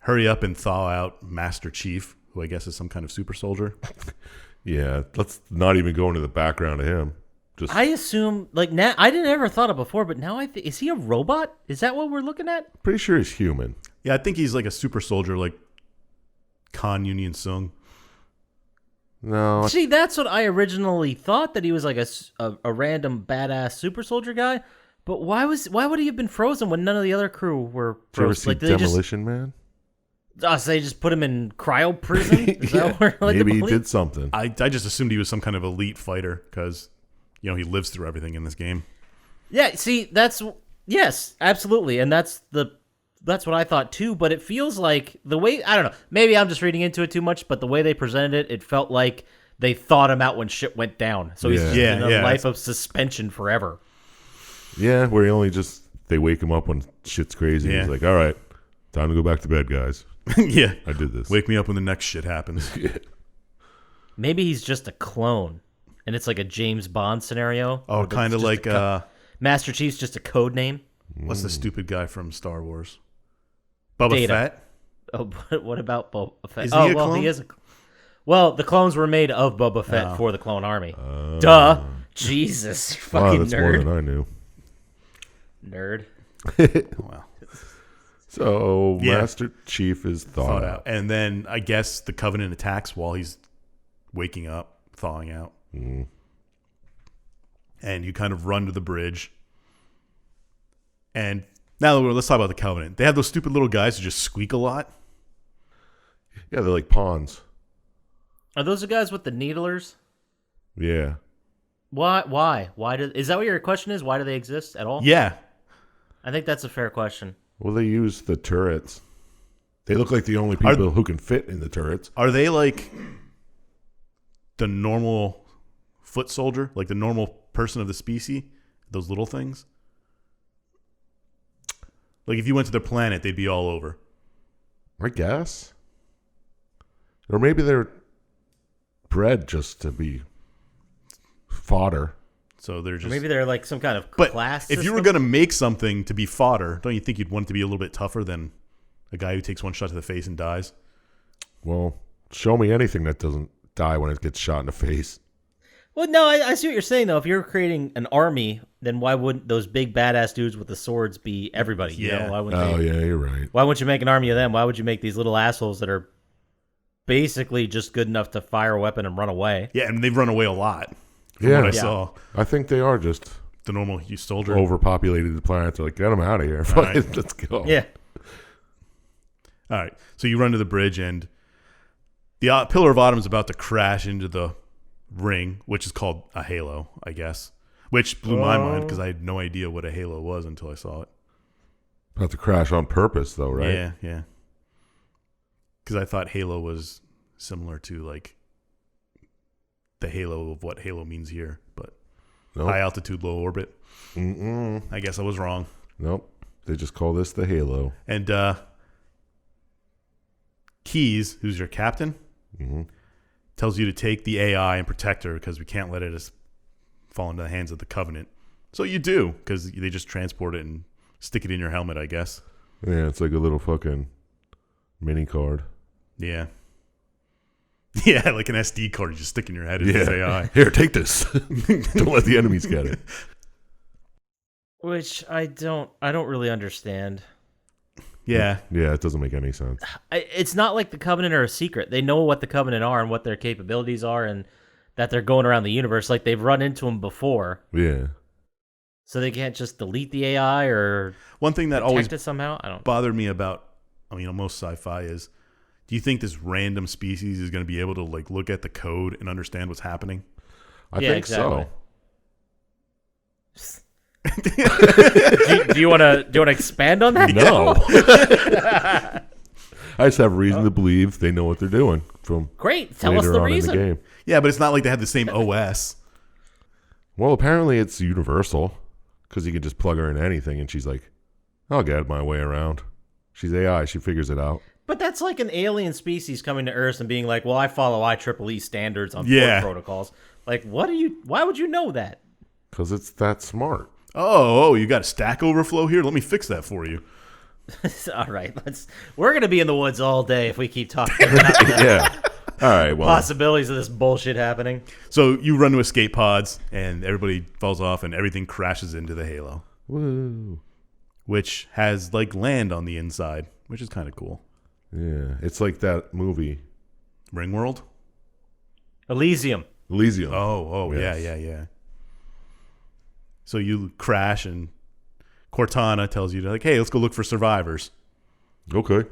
[SPEAKER 2] hurry up and thaw out Master Chief, who I guess is some kind of super soldier.
[SPEAKER 1] Yeah, let's not even go into the background of him. Just
[SPEAKER 4] I assume, like, now I didn't ever thought of before, but now is he a robot? Is that what we're looking at?
[SPEAKER 1] pretty sure he's human.
[SPEAKER 2] Yeah, I think he's like a super soldier, like Khan Union Sung.
[SPEAKER 1] No,
[SPEAKER 4] See, that's what I originally thought, that he was like a random badass super soldier guy. But why would he have been frozen when none of the other crew were
[SPEAKER 1] did you ever
[SPEAKER 4] frozen?
[SPEAKER 1] see
[SPEAKER 4] Like, did they just
[SPEAKER 1] Demolition Man?
[SPEAKER 4] so they just put him in cryo prison? Is that where, like,
[SPEAKER 1] Maybe
[SPEAKER 4] the
[SPEAKER 1] he
[SPEAKER 4] police-
[SPEAKER 1] did something.
[SPEAKER 2] I just assumed he was some kind of elite fighter because, you know, he lives through everything in this game.
[SPEAKER 4] Yeah, see, yes, absolutely, and that's what I thought too. But it feels like the way, I don't know, maybe I'm just reading into it too much, but the way they presented it, it felt like they thought him out when shit went down. So he's just
[SPEAKER 1] Yeah.
[SPEAKER 4] in a
[SPEAKER 2] Yeah,
[SPEAKER 4] life of suspension forever.
[SPEAKER 1] Yeah, where he only they wake him up when shit's crazy.
[SPEAKER 2] Yeah.
[SPEAKER 1] He's like, all right, time to go back to bed, guys.
[SPEAKER 2] Yeah.
[SPEAKER 1] I did this.
[SPEAKER 2] Wake me up when the next shit happens.
[SPEAKER 4] Maybe he's just a clone, and it's like a James Bond scenario.
[SPEAKER 2] Oh,
[SPEAKER 4] where
[SPEAKER 2] kind of
[SPEAKER 4] it's
[SPEAKER 2] like
[SPEAKER 4] just Master Chief's just a code name.
[SPEAKER 2] What's the stupid guy from Star Wars? Boba
[SPEAKER 4] Data.
[SPEAKER 2] Fett?
[SPEAKER 4] Oh, but what about Boba Fett?
[SPEAKER 2] Is he a clone?
[SPEAKER 4] He is. Well, the clones were made of Boba Fett
[SPEAKER 2] Oh.
[SPEAKER 4] for the Clone Army. Duh. Jesus, you
[SPEAKER 1] Wow,
[SPEAKER 4] fucking
[SPEAKER 1] that's more
[SPEAKER 4] nerd.
[SPEAKER 1] than I knew.
[SPEAKER 4] Nerd.
[SPEAKER 2] Wow.
[SPEAKER 1] So
[SPEAKER 2] Yeah.
[SPEAKER 1] Master Chief is thawed out.
[SPEAKER 2] And then I guess the Covenant attacks while he's waking up, thawing out.
[SPEAKER 1] Mm.
[SPEAKER 2] And you kind of run to the bridge. And now let's talk about the Covenant. They have those stupid little guys who just squeak a lot.
[SPEAKER 1] Yeah, they're like pawns.
[SPEAKER 4] Are those the guys with the needlers?
[SPEAKER 1] Yeah.
[SPEAKER 4] Why? Is that what your question is? Why do they exist at all?
[SPEAKER 2] Yeah.
[SPEAKER 4] I think that's a fair question.
[SPEAKER 1] Well, they use the turrets. They look like the only people who can fit in the turrets.
[SPEAKER 2] Are they like the normal foot soldier? Like the normal person of the species? Those little things? Like if you went to their planet, they'd be all over.
[SPEAKER 1] I guess. Or maybe they're bred just to be fodder.
[SPEAKER 2] So they're
[SPEAKER 4] Or
[SPEAKER 2] just...
[SPEAKER 4] maybe they're like some kind of
[SPEAKER 2] But
[SPEAKER 4] class
[SPEAKER 2] if you were
[SPEAKER 4] system?
[SPEAKER 2] going to make something to be fodder, don't you think you'd want it to be a little bit tougher than a guy who takes one shot to the face and dies?
[SPEAKER 1] Well, show me anything that doesn't die when it gets shot in the face.
[SPEAKER 4] Well, no, I see what you're saying, though. If you're creating an army, then why wouldn't those big badass dudes with the swords be everybody? You
[SPEAKER 2] Yeah.
[SPEAKER 4] know? Why wouldn't
[SPEAKER 1] Oh,
[SPEAKER 4] they?
[SPEAKER 1] yeah, you're right.
[SPEAKER 4] Why wouldn't you make an army of them? Why would you make these little assholes that are basically just good enough to fire a weapon and run away?
[SPEAKER 2] Yeah, and they've run away a lot from
[SPEAKER 1] Yeah.
[SPEAKER 2] what I
[SPEAKER 4] Yeah.
[SPEAKER 2] saw.
[SPEAKER 1] I think they are just
[SPEAKER 2] The normal soldier.
[SPEAKER 1] overpopulated the planet. They're like, get them out of here.
[SPEAKER 2] All right.
[SPEAKER 1] Let's go.
[SPEAKER 4] Yeah.
[SPEAKER 2] All right. So you run to the bridge, and the Pillar of Autumn is about to crash into the ring, which is called a halo, I guess, which blew my mind because I had no idea what a halo was until I saw it.
[SPEAKER 1] About to crash on purpose, though, right?
[SPEAKER 2] Yeah, yeah. Because I thought halo was similar to like the halo of what halo means here, but
[SPEAKER 1] Nope.
[SPEAKER 2] high altitude, low orbit.
[SPEAKER 1] Mm-mm.
[SPEAKER 2] I guess I was wrong.
[SPEAKER 1] Nope. They just call this the Halo.
[SPEAKER 2] And Keys, who's your captain,
[SPEAKER 1] Mm-hmm.
[SPEAKER 2] tells you to take the AI and protect her because we can't let it fall into the hands of the Covenant. So you do, because they just transport it and stick it in your helmet, I guess.
[SPEAKER 1] Yeah, it's like a little fucking mini card.
[SPEAKER 2] Yeah. Yeah, like an SD card you just stick in your head as this AI.
[SPEAKER 1] Here, take this. Don't let the enemies get it.
[SPEAKER 4] Which I don't really understand.
[SPEAKER 2] Yeah.
[SPEAKER 1] Yeah, it doesn't make any sense.
[SPEAKER 4] It's not like the Covenant are a secret. They know what the Covenant are and what their capabilities are, and that they're going around the universe. Like they've run into them before,
[SPEAKER 1] Yeah.
[SPEAKER 4] so they can't just delete the AI or
[SPEAKER 2] One thing that always
[SPEAKER 4] protect it somehow. I don't.
[SPEAKER 2] bothered me about, most sci-fi is, do you think this random species is going to be able to like look at the code and understand what's happening?
[SPEAKER 1] I
[SPEAKER 4] Yeah,
[SPEAKER 1] think
[SPEAKER 4] exactly.
[SPEAKER 1] so.
[SPEAKER 4] do you want to expand on that?
[SPEAKER 1] No. I just have reason to believe they know what they're doing from
[SPEAKER 4] Great. Tell us
[SPEAKER 1] later
[SPEAKER 4] the
[SPEAKER 1] on
[SPEAKER 4] reason.
[SPEAKER 1] in the game.
[SPEAKER 2] Yeah, but it's not like they have the same OS.
[SPEAKER 1] Well, apparently it's universal because you can just plug her in anything and she's like, I'll get my way around. She's AI. She figures it out.
[SPEAKER 4] But that's like an alien species coming to Earth and being like, "Well, I follow IEEE standards on
[SPEAKER 2] Yeah.
[SPEAKER 4] port protocols." Like, why would you know that?
[SPEAKER 1] Because it's that smart.
[SPEAKER 2] Oh, you got a Stack Overflow here? Let me fix that for you.
[SPEAKER 4] All right, we're gonna be in the woods all day if we keep talking about the
[SPEAKER 1] Yeah. All right. Well,
[SPEAKER 4] possibilities of this bullshit happening.
[SPEAKER 2] So you run to escape pods, and everybody falls off, and everything crashes into the Halo,
[SPEAKER 1] woo.
[SPEAKER 2] which has like land on the inside, which is kind of cool.
[SPEAKER 1] Yeah. It's like that movie,
[SPEAKER 2] Ringworld?
[SPEAKER 4] Elysium.
[SPEAKER 1] Elysium.
[SPEAKER 2] Oh,
[SPEAKER 1] Yes.
[SPEAKER 2] yeah. So you crash, and Cortana tells you to like, hey, let's go look for survivors.
[SPEAKER 1] Okay.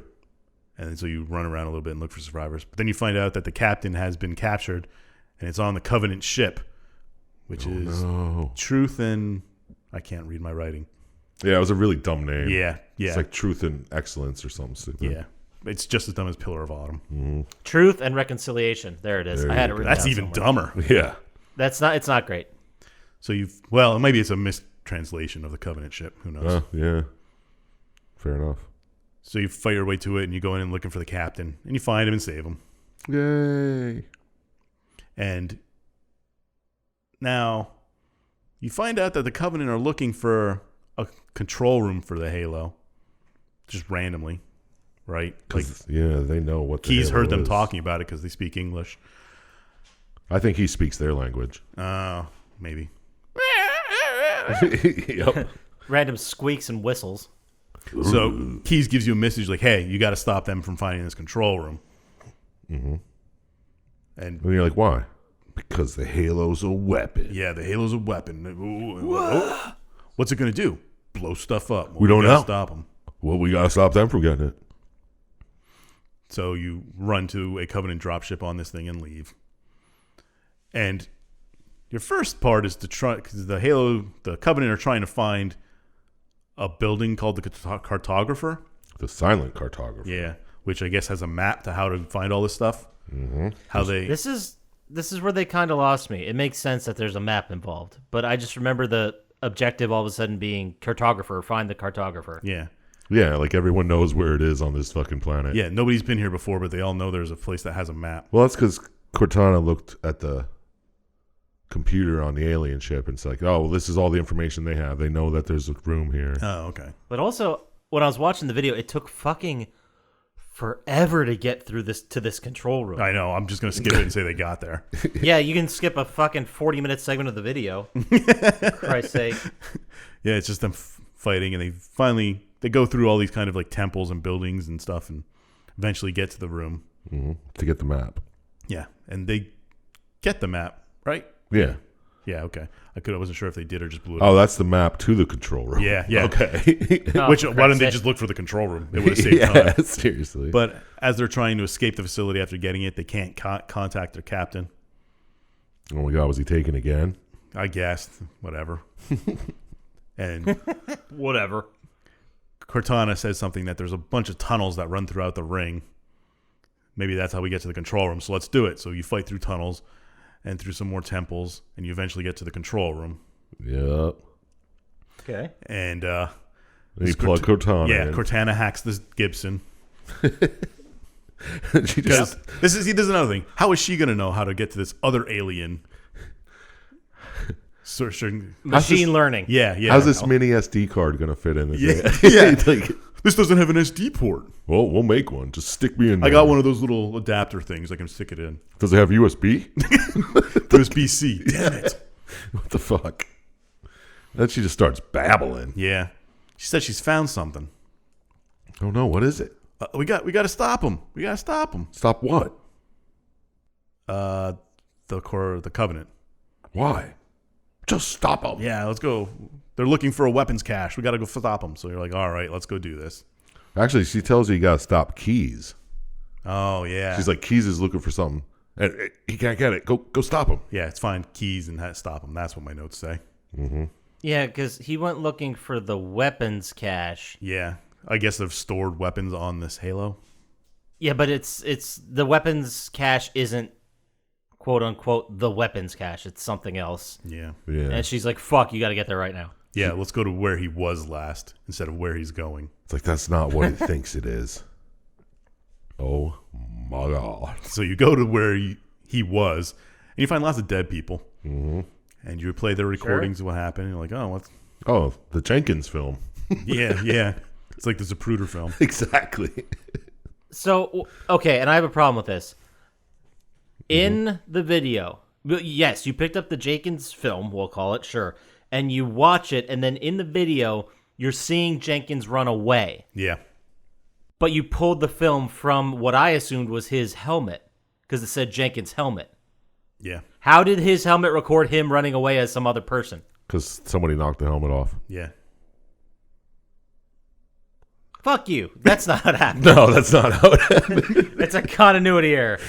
[SPEAKER 2] And so you run around a little bit and look for survivors. But then you find out that the captain has been captured, and it's on the Covenant ship, which is
[SPEAKER 1] No.
[SPEAKER 2] Truth and I can't read my writing.
[SPEAKER 1] Yeah, it was a really dumb name.
[SPEAKER 2] Yeah.
[SPEAKER 1] It's like Truth and Excellence or something stupid.
[SPEAKER 2] Yeah. It's just as dumb as Pillar of Autumn.
[SPEAKER 4] Truth and reconciliation. There it is.
[SPEAKER 1] There
[SPEAKER 4] I had
[SPEAKER 1] you
[SPEAKER 4] it
[SPEAKER 1] go.
[SPEAKER 4] written
[SPEAKER 2] That's
[SPEAKER 4] down
[SPEAKER 2] even
[SPEAKER 4] somewhere.
[SPEAKER 2] dumber.
[SPEAKER 1] Yeah.
[SPEAKER 4] It's not great.
[SPEAKER 2] So maybe it's a mistranslation of the Covenant ship. Who knows?
[SPEAKER 1] Yeah. Fair enough.
[SPEAKER 2] So you fight your way to it, and you go in and looking for the captain, and you find him and save him.
[SPEAKER 1] Yay.
[SPEAKER 2] And now You find out that the Covenant are looking for a control room for the Halo, just randomly, right? Like,
[SPEAKER 1] yeah, they know what the
[SPEAKER 2] Keyes
[SPEAKER 1] Halo
[SPEAKER 2] heard them
[SPEAKER 1] is.
[SPEAKER 2] talking about it because they speak English.
[SPEAKER 1] I think he speaks their language.
[SPEAKER 2] Maybe.
[SPEAKER 1] Yep.
[SPEAKER 4] Random squeaks and whistles.
[SPEAKER 2] So Keyes gives you a message like, hey, you got to stop them from finding this control room.
[SPEAKER 1] Mm-hmm.
[SPEAKER 2] And
[SPEAKER 1] you're like, why? Because the Halo's a weapon.
[SPEAKER 2] yeah, the Halo's a weapon. Oh, what's it going to do? Blow stuff up. Well,
[SPEAKER 1] We don't
[SPEAKER 2] gotta
[SPEAKER 1] know.
[SPEAKER 2] Stop them.
[SPEAKER 1] Well, we got to stop them from getting it.
[SPEAKER 2] So you run to a Covenant dropship on this thing and leave. And your first part is to try, because the Covenant are trying to find a building called the Cartographer.
[SPEAKER 1] The silent cartographer.
[SPEAKER 2] Yeah, which I guess has a map to how to find all this stuff.
[SPEAKER 1] Mm-hmm.
[SPEAKER 2] How they
[SPEAKER 4] This is where they kind of lost me. It makes sense that there's a map involved, but I just remember the objective all of a sudden being cartographer, find the cartographer.
[SPEAKER 2] yeah.
[SPEAKER 1] Yeah, like everyone knows where it is on this fucking planet.
[SPEAKER 2] Yeah, nobody's been here before, but they all know there's a place that has a map.
[SPEAKER 1] Well, that's because Cortana looked at the computer on the alien ship and it's like, oh, well, this is all the information they have. They know that there's a room here.
[SPEAKER 2] Oh, okay.
[SPEAKER 4] But also, when I was watching the video, it took fucking forever to get through this control room.
[SPEAKER 2] I know. I'm just going to skip it and say they got there.
[SPEAKER 4] Yeah, you can skip a fucking 40-minute segment of the video. For Christ's sake.
[SPEAKER 2] Yeah, it's just them fighting, and they go through all these kind of like temples and buildings and stuff and eventually get to the room.
[SPEAKER 1] Mm-hmm. To get the map.
[SPEAKER 2] Yeah, and they get the map, right?
[SPEAKER 1] Yeah.
[SPEAKER 2] Yeah, okay. I wasn't sure if they did or just blew it
[SPEAKER 1] Oh,
[SPEAKER 2] up.
[SPEAKER 1] that's the map to the control room.
[SPEAKER 2] Yeah, yeah.
[SPEAKER 1] Okay.
[SPEAKER 4] Oh,
[SPEAKER 2] Why
[SPEAKER 4] for
[SPEAKER 2] didn't
[SPEAKER 4] Christ's
[SPEAKER 2] they
[SPEAKER 4] sake.
[SPEAKER 2] just look for the control room? It would have saved
[SPEAKER 1] yeah,
[SPEAKER 2] time.
[SPEAKER 1] seriously.
[SPEAKER 2] But as they're trying to escape the facility after getting it, they can't contact their captain.
[SPEAKER 1] Oh my God, was he taken again?
[SPEAKER 2] I guessed. Whatever. And
[SPEAKER 4] Whatever.
[SPEAKER 2] Cortana says something that there's a bunch of tunnels that run throughout the ring. Maybe that's how we get to the control room. So let's do it. So you fight through tunnels and through some more temples, and you eventually get to the control room.
[SPEAKER 1] Yep.
[SPEAKER 4] Okay.
[SPEAKER 2] And
[SPEAKER 1] He plugged Cortana in.
[SPEAKER 2] Cortana hacks this Gibson.
[SPEAKER 1] She
[SPEAKER 2] Because
[SPEAKER 1] just,
[SPEAKER 2] this is another thing. How is she going to know how to get to this other alien?
[SPEAKER 4] Machine learning.
[SPEAKER 2] Yeah.
[SPEAKER 1] how's this mini SD card going to fit in this?
[SPEAKER 2] Yeah,
[SPEAKER 1] thing?
[SPEAKER 2] yeah.
[SPEAKER 1] Like,
[SPEAKER 2] This doesn't have an SD port.
[SPEAKER 1] well, we'll make one. Just stick me in there.
[SPEAKER 2] I got one of those little adapter things I can stick it in.
[SPEAKER 1] Does it have USB?
[SPEAKER 2] USB-C. Damn it.
[SPEAKER 1] What the fuck? Then she just starts babbling.
[SPEAKER 2] Yeah. She said she's found something.
[SPEAKER 1] Oh no, what is it?
[SPEAKER 2] We got to stop him. We got to stop him.
[SPEAKER 1] Stop what?
[SPEAKER 2] The Covenant.
[SPEAKER 1] Why? Just stop them.
[SPEAKER 2] Yeah, let's go. They're looking for a weapons cache. We got to go stop them. So you're like, all right, let's go do this.
[SPEAKER 1] Actually, she tells you got to stop Keyes.
[SPEAKER 2] Oh, yeah.
[SPEAKER 1] She's like, Keyes is looking for something, and he can't get it. Go stop him.
[SPEAKER 2] Yeah, it's find Keyes and stop him. That's what my notes say.
[SPEAKER 1] Mm-hmm.
[SPEAKER 4] Yeah, because he went looking for the weapons cache.
[SPEAKER 2] Yeah. I guess they've stored weapons on this Halo.
[SPEAKER 4] Yeah, but it's the weapons cache isn't quote unquote the weapons cache. It's something else.
[SPEAKER 2] Yeah.
[SPEAKER 1] Yeah.
[SPEAKER 4] And she's like, "Fuck, you got to get there right now."
[SPEAKER 2] Yeah, let's go to where he was last instead of where he's going.
[SPEAKER 1] It's like that's not what he thinks it is. Oh my God.
[SPEAKER 2] So you go to where he was, and you find lots of dead people.
[SPEAKER 1] Mm-hmm.
[SPEAKER 2] And you play their recordings of what happened. And you're like, oh, what's...
[SPEAKER 1] Oh, the Jenkins film.
[SPEAKER 2] Yeah. It's like the Zapruder film.
[SPEAKER 1] Exactly.
[SPEAKER 4] So, okay, and I have a problem with this. In the video, yes, you picked up the Jenkins film, we'll call it, sure, and you watch it, and then in the video, you're seeing Jenkins run away.
[SPEAKER 2] Yeah.
[SPEAKER 4] But you pulled the film from what I assumed was his helmet, because it said Jenkins' helmet.
[SPEAKER 2] Yeah.
[SPEAKER 4] How did his helmet record him running away as some other person?
[SPEAKER 1] Because somebody knocked the helmet off.
[SPEAKER 2] Yeah.
[SPEAKER 4] Fuck you. That's not what happened.
[SPEAKER 1] No, that's not how it happened.
[SPEAKER 4] It's a continuity error.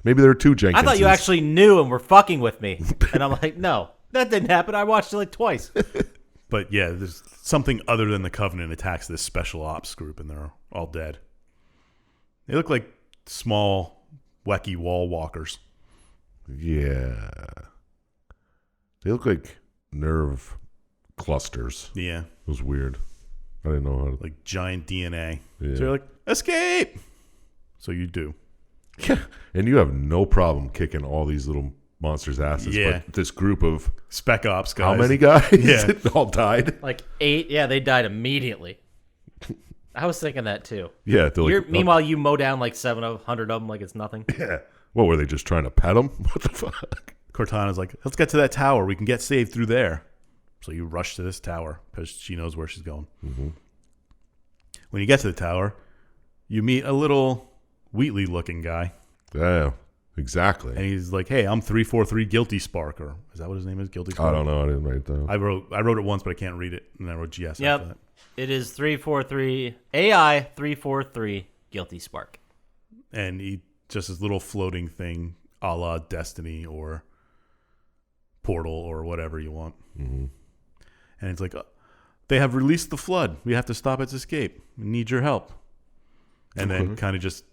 [SPEAKER 1] Maybe there are two Jenkinses.
[SPEAKER 4] I thought you actually knew and were fucking with me. And I'm like, no, that didn't happen. I watched it like twice.
[SPEAKER 2] But yeah, there's something other than the Covenant attacks this special ops group, and they're all dead. They look like small, wacky wall walkers.
[SPEAKER 1] Yeah. They look like nerve clusters.
[SPEAKER 2] Yeah.
[SPEAKER 1] It was weird. I didn't know how to...
[SPEAKER 2] Like giant DNA.
[SPEAKER 1] Yeah.
[SPEAKER 2] So you're like, escape! So you do.
[SPEAKER 1] Yeah. And you have no problem kicking all these little monsters' asses.
[SPEAKER 2] Yeah.
[SPEAKER 1] But this group of
[SPEAKER 2] Spec Ops guys.
[SPEAKER 1] how many guys?
[SPEAKER 2] Yeah.
[SPEAKER 1] all died.
[SPEAKER 4] Like 8. Yeah, they died immediately. I was thinking that too.
[SPEAKER 1] Yeah. They're like,
[SPEAKER 4] Meanwhile, you mow down like 700 of them like it's nothing.
[SPEAKER 1] yeah. What were they just trying to pet them? What the fuck?
[SPEAKER 2] Cortana's like, let's get to that tower. We can get saved through there. So you rush to this tower because she knows where she's going.
[SPEAKER 1] Mm-hmm.
[SPEAKER 2] When you get to the tower, you meet a little Wheatley-looking guy.
[SPEAKER 1] Yeah. Exactly.
[SPEAKER 2] And he's like, hey, I'm 343 Guilty Spark. Or is that what his name is? Guilty Spark?
[SPEAKER 1] I don't know. I didn't write it down.
[SPEAKER 2] I wrote it once, but I can't read it. And I wrote GS after that.
[SPEAKER 4] Yep. It is 343 AI 343 Guilty Spark.
[SPEAKER 2] And he just this little floating thing a la Destiny or Portal or whatever you want.
[SPEAKER 1] Mm-hmm.
[SPEAKER 2] And it's like, they have released the flood. We have to stop its escape. We need your help. And then kind of just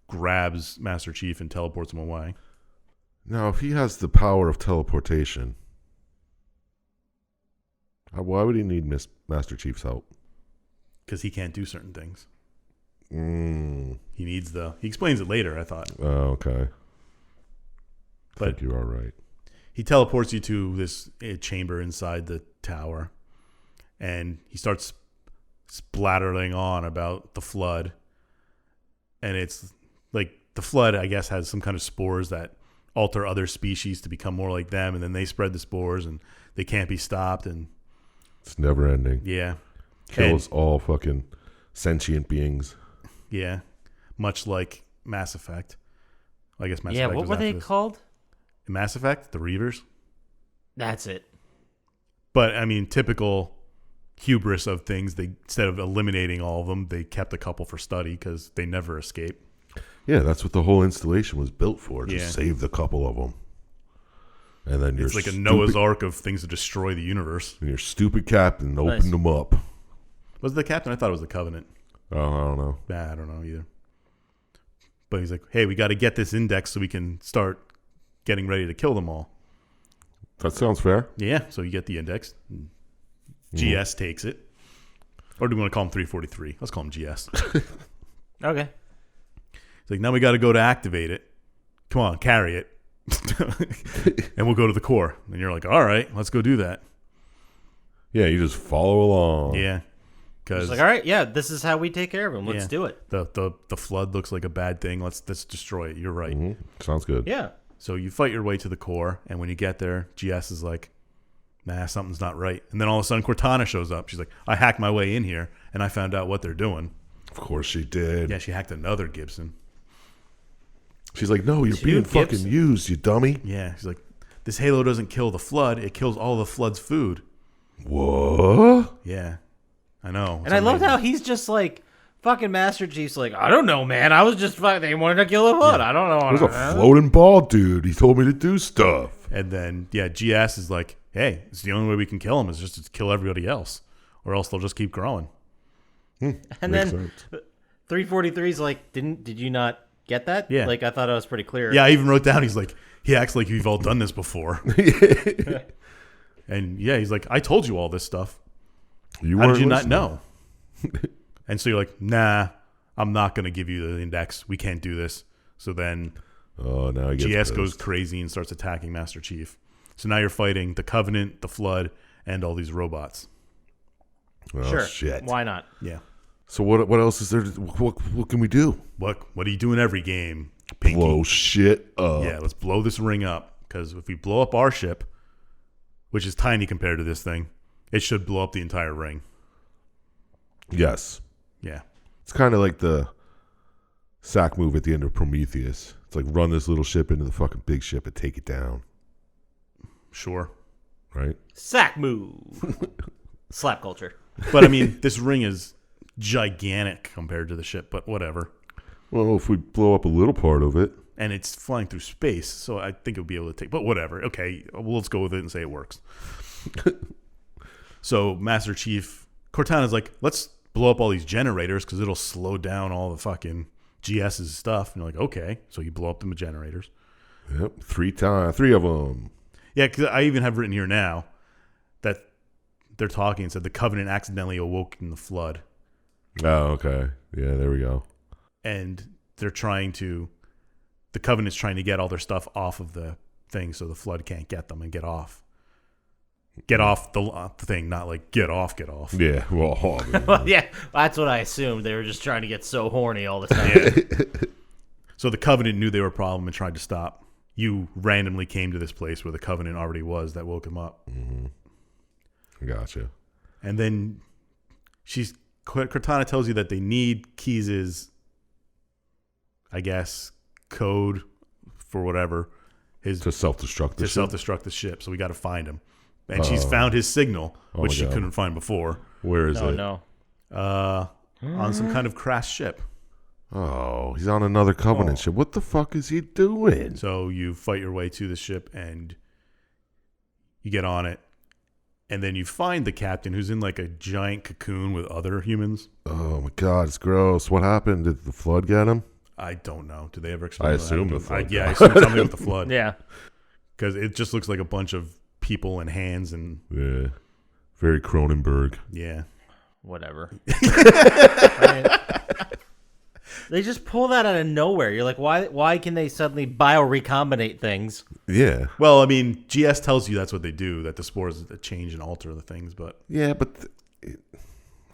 [SPEAKER 2] grabs Master Chief and teleports him away.
[SPEAKER 1] Now, if he has the power of teleportation, why would he need Master Chief's help?
[SPEAKER 2] Because he can't do certain things.
[SPEAKER 1] Mm.
[SPEAKER 2] He explains it later, I thought.
[SPEAKER 1] Oh, okay. I
[SPEAKER 2] But
[SPEAKER 1] think you are right.
[SPEAKER 2] he teleports you to this chamber inside the tower. And he starts splattering on about the flood. And it's like the flood, I guess, has some kind of spores that alter other species to become more like them. And then they spread the spores and they can't be stopped. And
[SPEAKER 1] It's never ending.
[SPEAKER 2] yeah.
[SPEAKER 1] Kills all fucking sentient beings.
[SPEAKER 2] Yeah. Much like Mass Effect. I guess Mass
[SPEAKER 4] Yeah,
[SPEAKER 2] Effect
[SPEAKER 4] what
[SPEAKER 2] was
[SPEAKER 4] were
[SPEAKER 2] after
[SPEAKER 4] they
[SPEAKER 2] this.
[SPEAKER 4] called?
[SPEAKER 2] In Mass Effect? The Reavers?
[SPEAKER 4] That's it.
[SPEAKER 2] But, I mean, typical hubris of things. They instead of eliminating all of them, they kept a couple for study because they never escape.
[SPEAKER 1] Yeah, that's what the whole installation was built for. Just
[SPEAKER 2] Yeah.
[SPEAKER 1] save the couple of them. And then
[SPEAKER 2] It's like a Noah's Ark of things to destroy the universe.
[SPEAKER 1] And your stupid captain
[SPEAKER 4] Nice.
[SPEAKER 1] opened them up.
[SPEAKER 2] Was it the captain? I thought it was the Covenant.
[SPEAKER 1] Oh, I don't know.
[SPEAKER 2] Nah, I don't know either. But he's like, hey, we got to get this index so we can start getting ready to kill them all.
[SPEAKER 1] That sounds fair.
[SPEAKER 2] Yeah, so you get the index. GS takes it. Or do we want to call him 343? Let's call him GS.
[SPEAKER 4] Okay.
[SPEAKER 2] It's like, now we got to go to activate it. Come on, carry it. And we'll go to the core. And you're like, all right, let's go do that.
[SPEAKER 1] Yeah, you just follow along.
[SPEAKER 2] Yeah.
[SPEAKER 4] It's
[SPEAKER 2] Because
[SPEAKER 4] like, all right, yeah, this is how we take care of him. Let's
[SPEAKER 2] Yeah.
[SPEAKER 4] do it.
[SPEAKER 2] the flood looks like a bad thing. Let's destroy it. You're right.
[SPEAKER 1] Mhm. Sounds good.
[SPEAKER 4] Yeah.
[SPEAKER 2] So you fight your way to the core, and when you get there, GS is like, nah, something's not right. And then all of a sudden, Cortana shows up. She's like, I hacked my way in here, and I found out what they're doing.
[SPEAKER 1] Of course she did.
[SPEAKER 2] Yeah, she hacked another Gibson.
[SPEAKER 1] She's like, no, you're
[SPEAKER 4] Two
[SPEAKER 1] being fucking
[SPEAKER 4] Gibson.
[SPEAKER 1] used, you dummy.
[SPEAKER 2] Yeah, she's like, this Halo doesn't kill the flood. It kills all the flood's food.
[SPEAKER 1] What?
[SPEAKER 2] Yeah, I know.
[SPEAKER 4] And I love how he's just like, fucking Master Chief's like, I don't know, man. I was just they wanted to kill the flood. I don't know.
[SPEAKER 1] There's a floating ball dude. He told me to do stuff.
[SPEAKER 2] And then, yeah, GS is like, hey, it's the only way we can kill them is just to kill everybody else, or else they'll just keep growing.
[SPEAKER 4] And
[SPEAKER 1] Makes
[SPEAKER 4] then
[SPEAKER 1] sense.
[SPEAKER 4] 343's like, did you not get that?
[SPEAKER 2] Yeah.
[SPEAKER 4] Like, I thought it was pretty clear.
[SPEAKER 2] Yeah, I even wrote down, he's like, he acts like we've all done this before. And yeah, he's like, I told you all this stuff.
[SPEAKER 1] You
[SPEAKER 2] How
[SPEAKER 1] weren't
[SPEAKER 2] did you not
[SPEAKER 1] listening.
[SPEAKER 2] know? And so you're like, nah, I'm not going to give you the index. We can't do this. So then
[SPEAKER 1] Oh, now he gets
[SPEAKER 2] GS goes
[SPEAKER 1] pissed.
[SPEAKER 2] crazy and starts attacking Master Chief. So now you're fighting the Covenant, the Flood, and all these robots.
[SPEAKER 1] Oh,
[SPEAKER 4] Sure.
[SPEAKER 1] shit.
[SPEAKER 4] Why not?
[SPEAKER 2] Yeah.
[SPEAKER 1] So what else is there? What can we do?
[SPEAKER 2] What do you do in every game? Pinky.
[SPEAKER 1] Blow shit up.
[SPEAKER 2] Yeah, let's blow this ring up. Because if we blow up our ship, which is tiny compared to this thing, it should blow up the entire ring.
[SPEAKER 1] Yes.
[SPEAKER 2] Yeah.
[SPEAKER 1] It's kind of like the sack move at the end of Prometheus. It's like run this little ship into the fucking big ship and take it down.
[SPEAKER 2] Sure.
[SPEAKER 1] Right?
[SPEAKER 4] Sack move. Slap culture.
[SPEAKER 2] But I mean, this ring is gigantic compared to the ship, but whatever.
[SPEAKER 1] Well, if we blow up a little part of it.
[SPEAKER 2] And it's flying through space, so I think it would be able to take. But whatever. Okay, well, let's go with it and say it works. So Master Chief Cortana's like, let's blow up all these generators because it'll slow down all the fucking GS's stuff. And you're like, okay. So you blow up the generators.
[SPEAKER 1] Yep. 3 of them.
[SPEAKER 2] Yeah, because I even have written here now that they're talking and said the Covenant accidentally awoke in the flood.
[SPEAKER 1] Oh, okay. Yeah, there we go.
[SPEAKER 2] And they're trying to, the Covenant's trying to get all their stuff off of the thing so the flood can't get them and get off. Get off the thing, not like get off.
[SPEAKER 1] Yeah, well,
[SPEAKER 4] Well, yeah, that's what I assumed. They were just trying to get so horny all the time.
[SPEAKER 2] Yeah. So the Covenant knew they were a problem and tried to stop. You randomly came to this place where the Covenant already was that woke him up.
[SPEAKER 1] Mm-hmm. Gotcha.
[SPEAKER 2] And then Cortana tells you that they need Keyes', I guess, code for whatever.
[SPEAKER 1] To self-destruct
[SPEAKER 2] the ship. So we got to find him. And she's found his signal, which she couldn't find before.
[SPEAKER 1] Where is it?
[SPEAKER 4] No.
[SPEAKER 2] On some kind of crashed ship.
[SPEAKER 1] Oh, he's on another Covenant ship. What the fuck is he doing?
[SPEAKER 2] So you fight your way to the ship and you get on it. And then you find the captain who's in like a giant cocoon with other humans.
[SPEAKER 1] Oh my God, it's gross. What happened? Did the flood get him?
[SPEAKER 2] I don't know. Did they ever explain?
[SPEAKER 1] I assume the flood.
[SPEAKER 2] I assume something with the flood.
[SPEAKER 4] Yeah.
[SPEAKER 2] Because it just looks like a bunch of people and hands and
[SPEAKER 1] Yeah. Very Cronenberg.
[SPEAKER 2] yeah.
[SPEAKER 4] Whatever. I mean, they just pull that out of nowhere. You're like, why can they suddenly biorecombinate things?
[SPEAKER 1] Yeah.
[SPEAKER 2] Well, I mean, GS tells you that's what they do, that the spores change and alter the things, but
[SPEAKER 1] Yeah, but I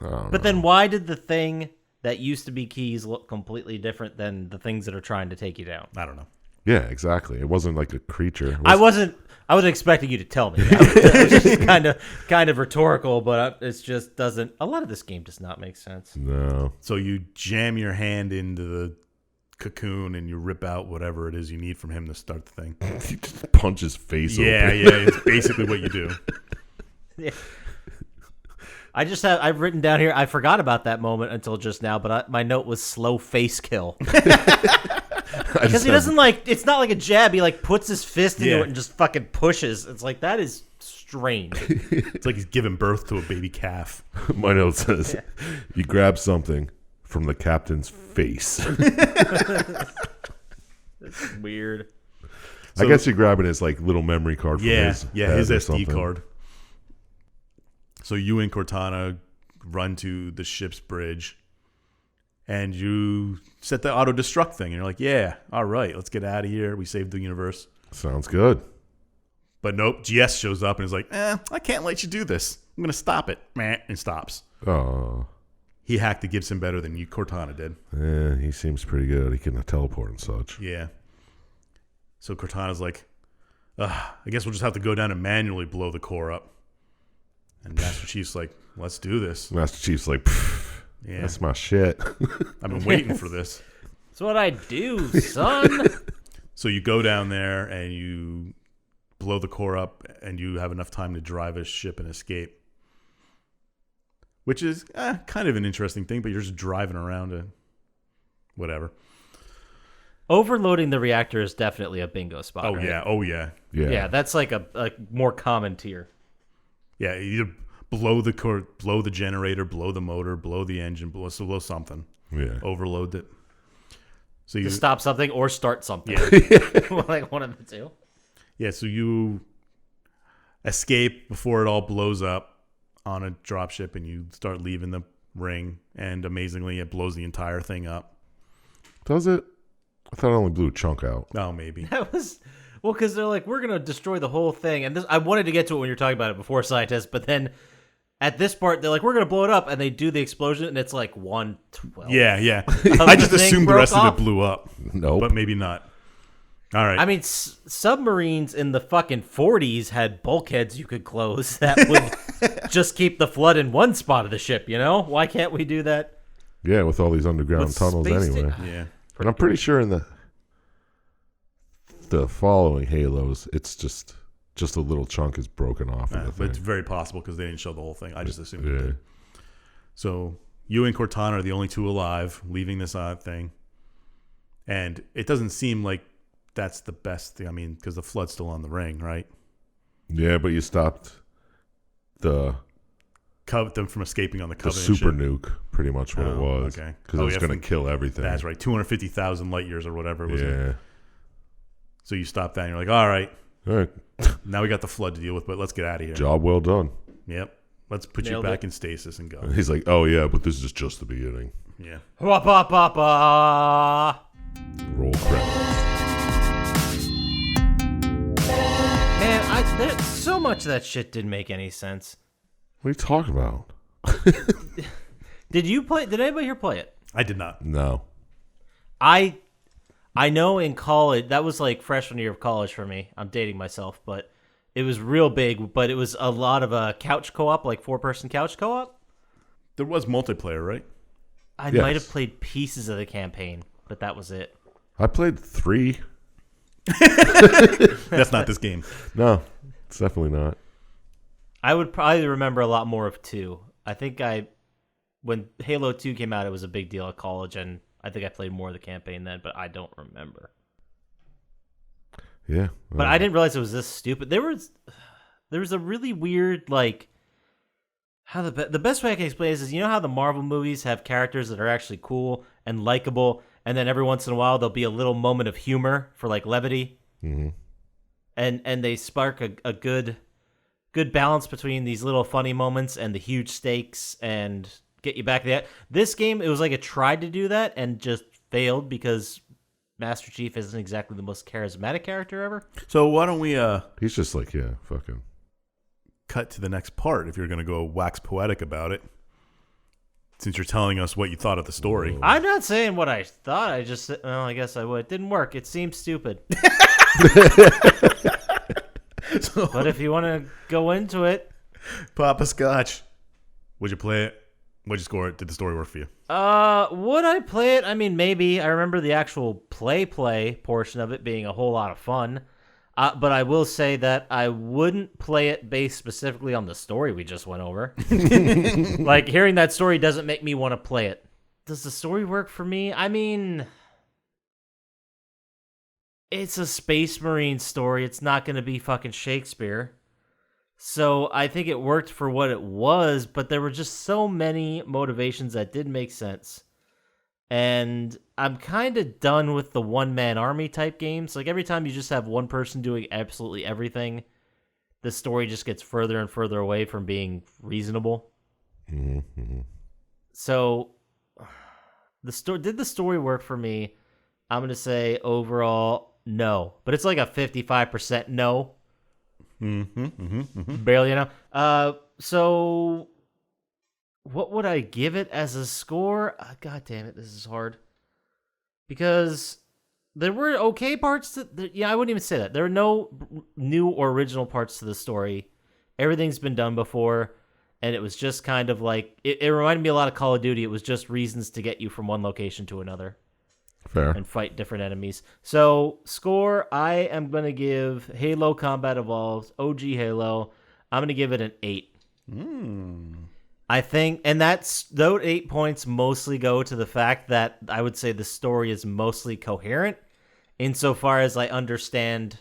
[SPEAKER 1] don't know.
[SPEAKER 4] But then why did the thing that used to be Keyes look completely different than the things that are trying to take you down?
[SPEAKER 2] I don't know.
[SPEAKER 1] Yeah, exactly. It wasn't like a creature.
[SPEAKER 4] I wasn't expecting you to tell me that. It was just kind of rhetorical, but it just doesn't. A lot of this game does not make sense.
[SPEAKER 1] No.
[SPEAKER 2] So you jam your hand into the cocoon and you rip out whatever it is you need from him to start the thing.
[SPEAKER 1] He just punch his face open.
[SPEAKER 2] Yeah, it's basically what you do.
[SPEAKER 4] Yeah. I've written down here. I forgot about that moment until just now, but my note was slow face kill. Because he doesn't it's not like a jab. He puts his fist into it and just fucking pushes. It's like, that is strange.
[SPEAKER 2] It's like he's giving birth to a baby calf.
[SPEAKER 1] My note says, you grab something from the captain's face.
[SPEAKER 4] It's weird.
[SPEAKER 1] I guess you're grabbing his little memory card from his
[SPEAKER 2] his
[SPEAKER 1] head or
[SPEAKER 2] SD
[SPEAKER 1] something.
[SPEAKER 2] card. So you and Cortana run to the ship's bridge, and you set the auto-destruct thing. And you're like, yeah, all right, let's get out of here. We saved the universe.
[SPEAKER 1] Sounds good.
[SPEAKER 2] But nope, GS shows up and is like, I can't let you do this. I'm going to stop it. Meh, and stops.
[SPEAKER 1] Oh.
[SPEAKER 2] He hacked the Gibson better than Cortana did.
[SPEAKER 1] Yeah, he seems pretty good. He can teleport and such.
[SPEAKER 2] Yeah. So Cortana's like, I guess we'll just have to go down and manually blow the core up. And Master Chief's like, let's do this.
[SPEAKER 1] Master Chief's like,
[SPEAKER 2] Yeah.
[SPEAKER 1] that's my shit.
[SPEAKER 2] I've been waiting for this.
[SPEAKER 4] That's what I do, son.
[SPEAKER 2] So you go down there and you blow the core up and you have enough time to drive a ship and escape. Which is kind of an interesting thing, but you're just driving around a whatever.
[SPEAKER 4] Overloading the reactor is definitely a bingo spot.
[SPEAKER 2] Oh,
[SPEAKER 4] right?
[SPEAKER 2] yeah. Oh, yeah.
[SPEAKER 4] Yeah, that's like a more common tier.
[SPEAKER 2] Yeah, you blow the core, blow the generator, blow the motor, blow the engine, blow something.
[SPEAKER 1] Yeah.
[SPEAKER 2] Overload it. So you
[SPEAKER 4] To stop something or start something.
[SPEAKER 2] Yeah.
[SPEAKER 4] Like one of the two.
[SPEAKER 2] Yeah, so you escape before it all blows up on a dropship and you start leaving the ring, and amazingly it blows the entire thing up.
[SPEAKER 1] Does it? I thought it only blew a chunk out.
[SPEAKER 2] Oh, maybe.
[SPEAKER 4] That was because they're like, we're gonna destroy the whole thing, and I wanted to get to it when you were talking about it before, Syintist, but then at this part they're like, we're gonna blow it up, and they do the explosion, and it's like 1/12.
[SPEAKER 2] Yeah. I just
[SPEAKER 4] thing
[SPEAKER 2] assumed the
[SPEAKER 4] broke
[SPEAKER 2] rest
[SPEAKER 4] off.
[SPEAKER 2] of it blew up.
[SPEAKER 1] Nope.
[SPEAKER 2] But maybe not. All right.
[SPEAKER 4] I mean, submarines in the fucking 40s had bulkheads you could close that would just keep the flood in one spot of the ship, you know? Why can't we do that?
[SPEAKER 1] Yeah, with all these underground
[SPEAKER 4] With
[SPEAKER 1] tunnels
[SPEAKER 4] space
[SPEAKER 1] anyway.
[SPEAKER 2] yeah.
[SPEAKER 1] And I'm pretty sure in the following Halos, it's just a little chunk is broken off of the
[SPEAKER 2] But it's
[SPEAKER 1] thing.
[SPEAKER 2] very possible because they didn't show the whole thing. I just assumed it
[SPEAKER 1] Yeah.
[SPEAKER 2] did. So you and Cortana are the only two alive, leaving this odd thing. And it doesn't seem like that's the best thing. I mean, because the flood's still on the ring, right?
[SPEAKER 1] Yeah, but you stopped the
[SPEAKER 2] Them from escaping on the Covenant
[SPEAKER 1] super
[SPEAKER 2] ship.
[SPEAKER 1] nuke, pretty much what it was.
[SPEAKER 2] Okay.
[SPEAKER 1] Because it was going
[SPEAKER 2] from-
[SPEAKER 1] to kill everything.
[SPEAKER 2] That's right. 250,000 light years or whatever it was.
[SPEAKER 1] Yeah.
[SPEAKER 2] So you stop that and you're like, all right,
[SPEAKER 1] All right.
[SPEAKER 2] now we got the flood to deal with, but let's get out of here.
[SPEAKER 1] Job well done.
[SPEAKER 2] Yep. Let's put
[SPEAKER 4] Nailed
[SPEAKER 2] you back
[SPEAKER 4] it.
[SPEAKER 2] in stasis and go.
[SPEAKER 1] He's like, oh, yeah, but this is just the beginning.
[SPEAKER 2] Yeah.
[SPEAKER 1] Roll credits.
[SPEAKER 4] much of that shit didn't make any sense.
[SPEAKER 1] What are you talking about?
[SPEAKER 4] Did you play? Did anybody here play it?
[SPEAKER 2] I did not.
[SPEAKER 1] No.
[SPEAKER 4] I know in college, that was like freshman year of college for me. I'm dating myself, but it was real big, but it was a lot of couch co-op, like 4-person couch co-op.
[SPEAKER 2] There was multiplayer, right?
[SPEAKER 4] I
[SPEAKER 1] Yes.
[SPEAKER 4] might have played pieces of the campaign, but that was it.
[SPEAKER 1] I played 3.
[SPEAKER 2] That's not this game.
[SPEAKER 1] No, it's definitely not.
[SPEAKER 4] I would probably remember a lot more of 2. I think when Halo 2 came out, it was a big deal at college, and I think I played more of the campaign then, but I don't remember.
[SPEAKER 1] Yeah.
[SPEAKER 4] But I didn't realize it was this stupid. There was a really weird, like, how the best way I can explain this is, you know how the Marvel movies have characters that are actually cool and likable, and then every once in a while there'll be a little moment of humor for like levity, and they spark a good balance between these little funny moments and the huge stakes and get you back there. This game, it was like it tried to do that and just failed because Master Chief isn't exactly the most charismatic character ever.
[SPEAKER 2] So why don't we
[SPEAKER 1] He's just like, yeah, fucking.
[SPEAKER 2] cut to the next part if you're going to go wax poetic about it, since you're telling us what you thought of the story.
[SPEAKER 4] I'm not saying what I thought. I just, well, I guess I would. It didn't work. It seemed stupid. But if you want to go into it,
[SPEAKER 2] Poppascotch, would you play it? Would you score it? Did the story work for you?
[SPEAKER 4] would I play it? I mean, maybe. I remember the actual play portion of it being a whole lot of fun. But I will say that I wouldn't play it based specifically on the story we just went over. Like, hearing that story doesn't make me want to play it. Does the story work for me? I mean, it's a Space Marine story. It's not going to be fucking Shakespeare. So I think it worked for what it was, but there were just so many motivations that didn't make sense. And I'm kind of done with the one-man army type games. Like, every time you just have one person doing absolutely everything, the story just gets further and further away from being reasonable.
[SPEAKER 1] Mm-hmm.
[SPEAKER 4] So, did the story work for me? I'm going to say overall, no. But it's like a 55% no. Barely, you know. So, what would I give it as a score? God damn it, this is hard. Because there were okay parts yeah, I wouldn't even say that. There are no new or original parts to the story. Everything's been done before, and it was just kind of like, it reminded me a lot of Call of Duty. It was just reasons to get you from one location to another.
[SPEAKER 1] Fair.
[SPEAKER 4] And fight different enemies. So, score, I am going to give Halo Combat Evolved, OG Halo, I'm going to give it an 8. I think, and those 8 points mostly go to the fact that I would say the story is mostly coherent, insofar as I understand,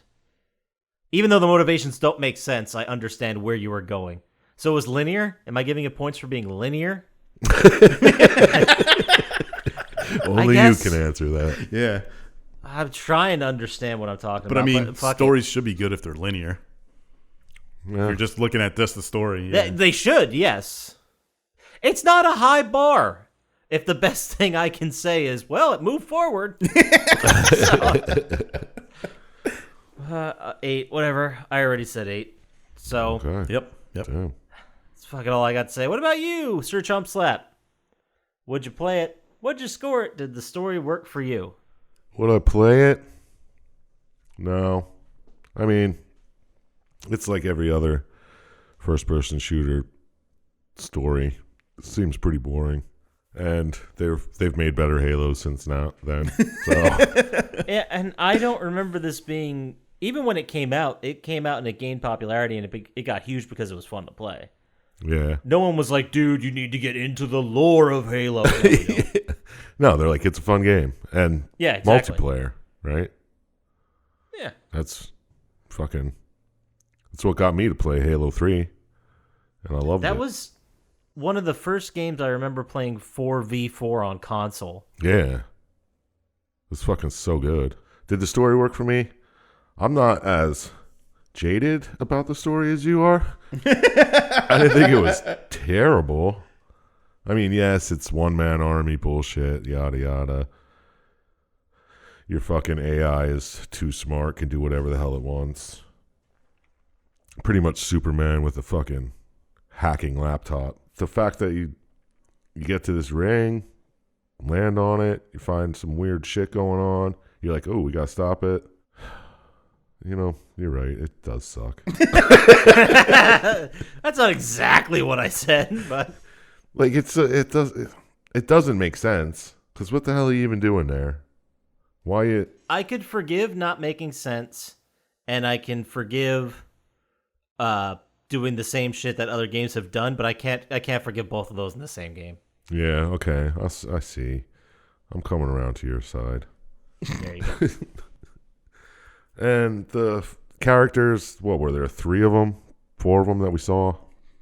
[SPEAKER 4] even though the motivations don't make sense, I understand where you are going. So it was linear? Am I giving it points for being linear?
[SPEAKER 1] Only you can answer that.
[SPEAKER 2] Yeah.
[SPEAKER 4] I'm trying to understand what I'm talking
[SPEAKER 2] But
[SPEAKER 4] about.
[SPEAKER 2] I mean,
[SPEAKER 4] fuck it.
[SPEAKER 2] stories should be good if they're linear.
[SPEAKER 1] Yeah.
[SPEAKER 2] If you're just looking at just the story. Yeah.
[SPEAKER 4] They should, yes. It's not a high bar. If the best thing I can say is, well, it moved forward. 8, whatever. I already said 8. So,
[SPEAKER 1] Okay.
[SPEAKER 2] Yep.
[SPEAKER 1] Damn.
[SPEAKER 4] that's fucking all I got to say. What about you, Sir Chump Slap? Would you play it? What'd you score it? Did the story work for you?
[SPEAKER 1] Would I play it? No. I mean, it's like every other first-person shooter story. It seems pretty boring. And they've made better Halos since then. So
[SPEAKER 4] Yeah, and I don't remember this being, even when it came out and it gained popularity and it got huge because it was fun to play.
[SPEAKER 1] yeah.
[SPEAKER 4] No one was like, dude, you need to get into the lore of Halo.
[SPEAKER 1] No, they're like, it's a fun game. And
[SPEAKER 4] Yeah, exactly.
[SPEAKER 1] multiplayer, right?
[SPEAKER 4] Yeah.
[SPEAKER 1] That's what got me to play Halo 3. And I loved it.
[SPEAKER 4] That was one of the first games I remember playing 4v4 on console.
[SPEAKER 1] Yeah. It was fucking so good. Did the story work for me? I'm not as jaded about the story as you are. I didn't think it was terrible. I mean, yes, it's one-man army bullshit, yada, yada. Your fucking AI is too smart, can do whatever the hell it wants. pretty much Superman with a fucking hacking laptop. The fact that you get to this ring, land on it, you find some weird shit going on. You're like, oh, we gotta stop it. You know, you're right. It does suck.
[SPEAKER 4] That's not exactly what I said, but
[SPEAKER 1] Like it doesn't make sense. Because what the hell are you even doing there? Why you?
[SPEAKER 4] I could forgive not making sense, and I can forgive doing the same shit that other games have done, but I can't forgive both of those in the same game.
[SPEAKER 1] Yeah, okay. I see. I'm coming around to your side.
[SPEAKER 4] There you go.
[SPEAKER 1] And the characters, what were there? 3 of them? 4 of them that we saw?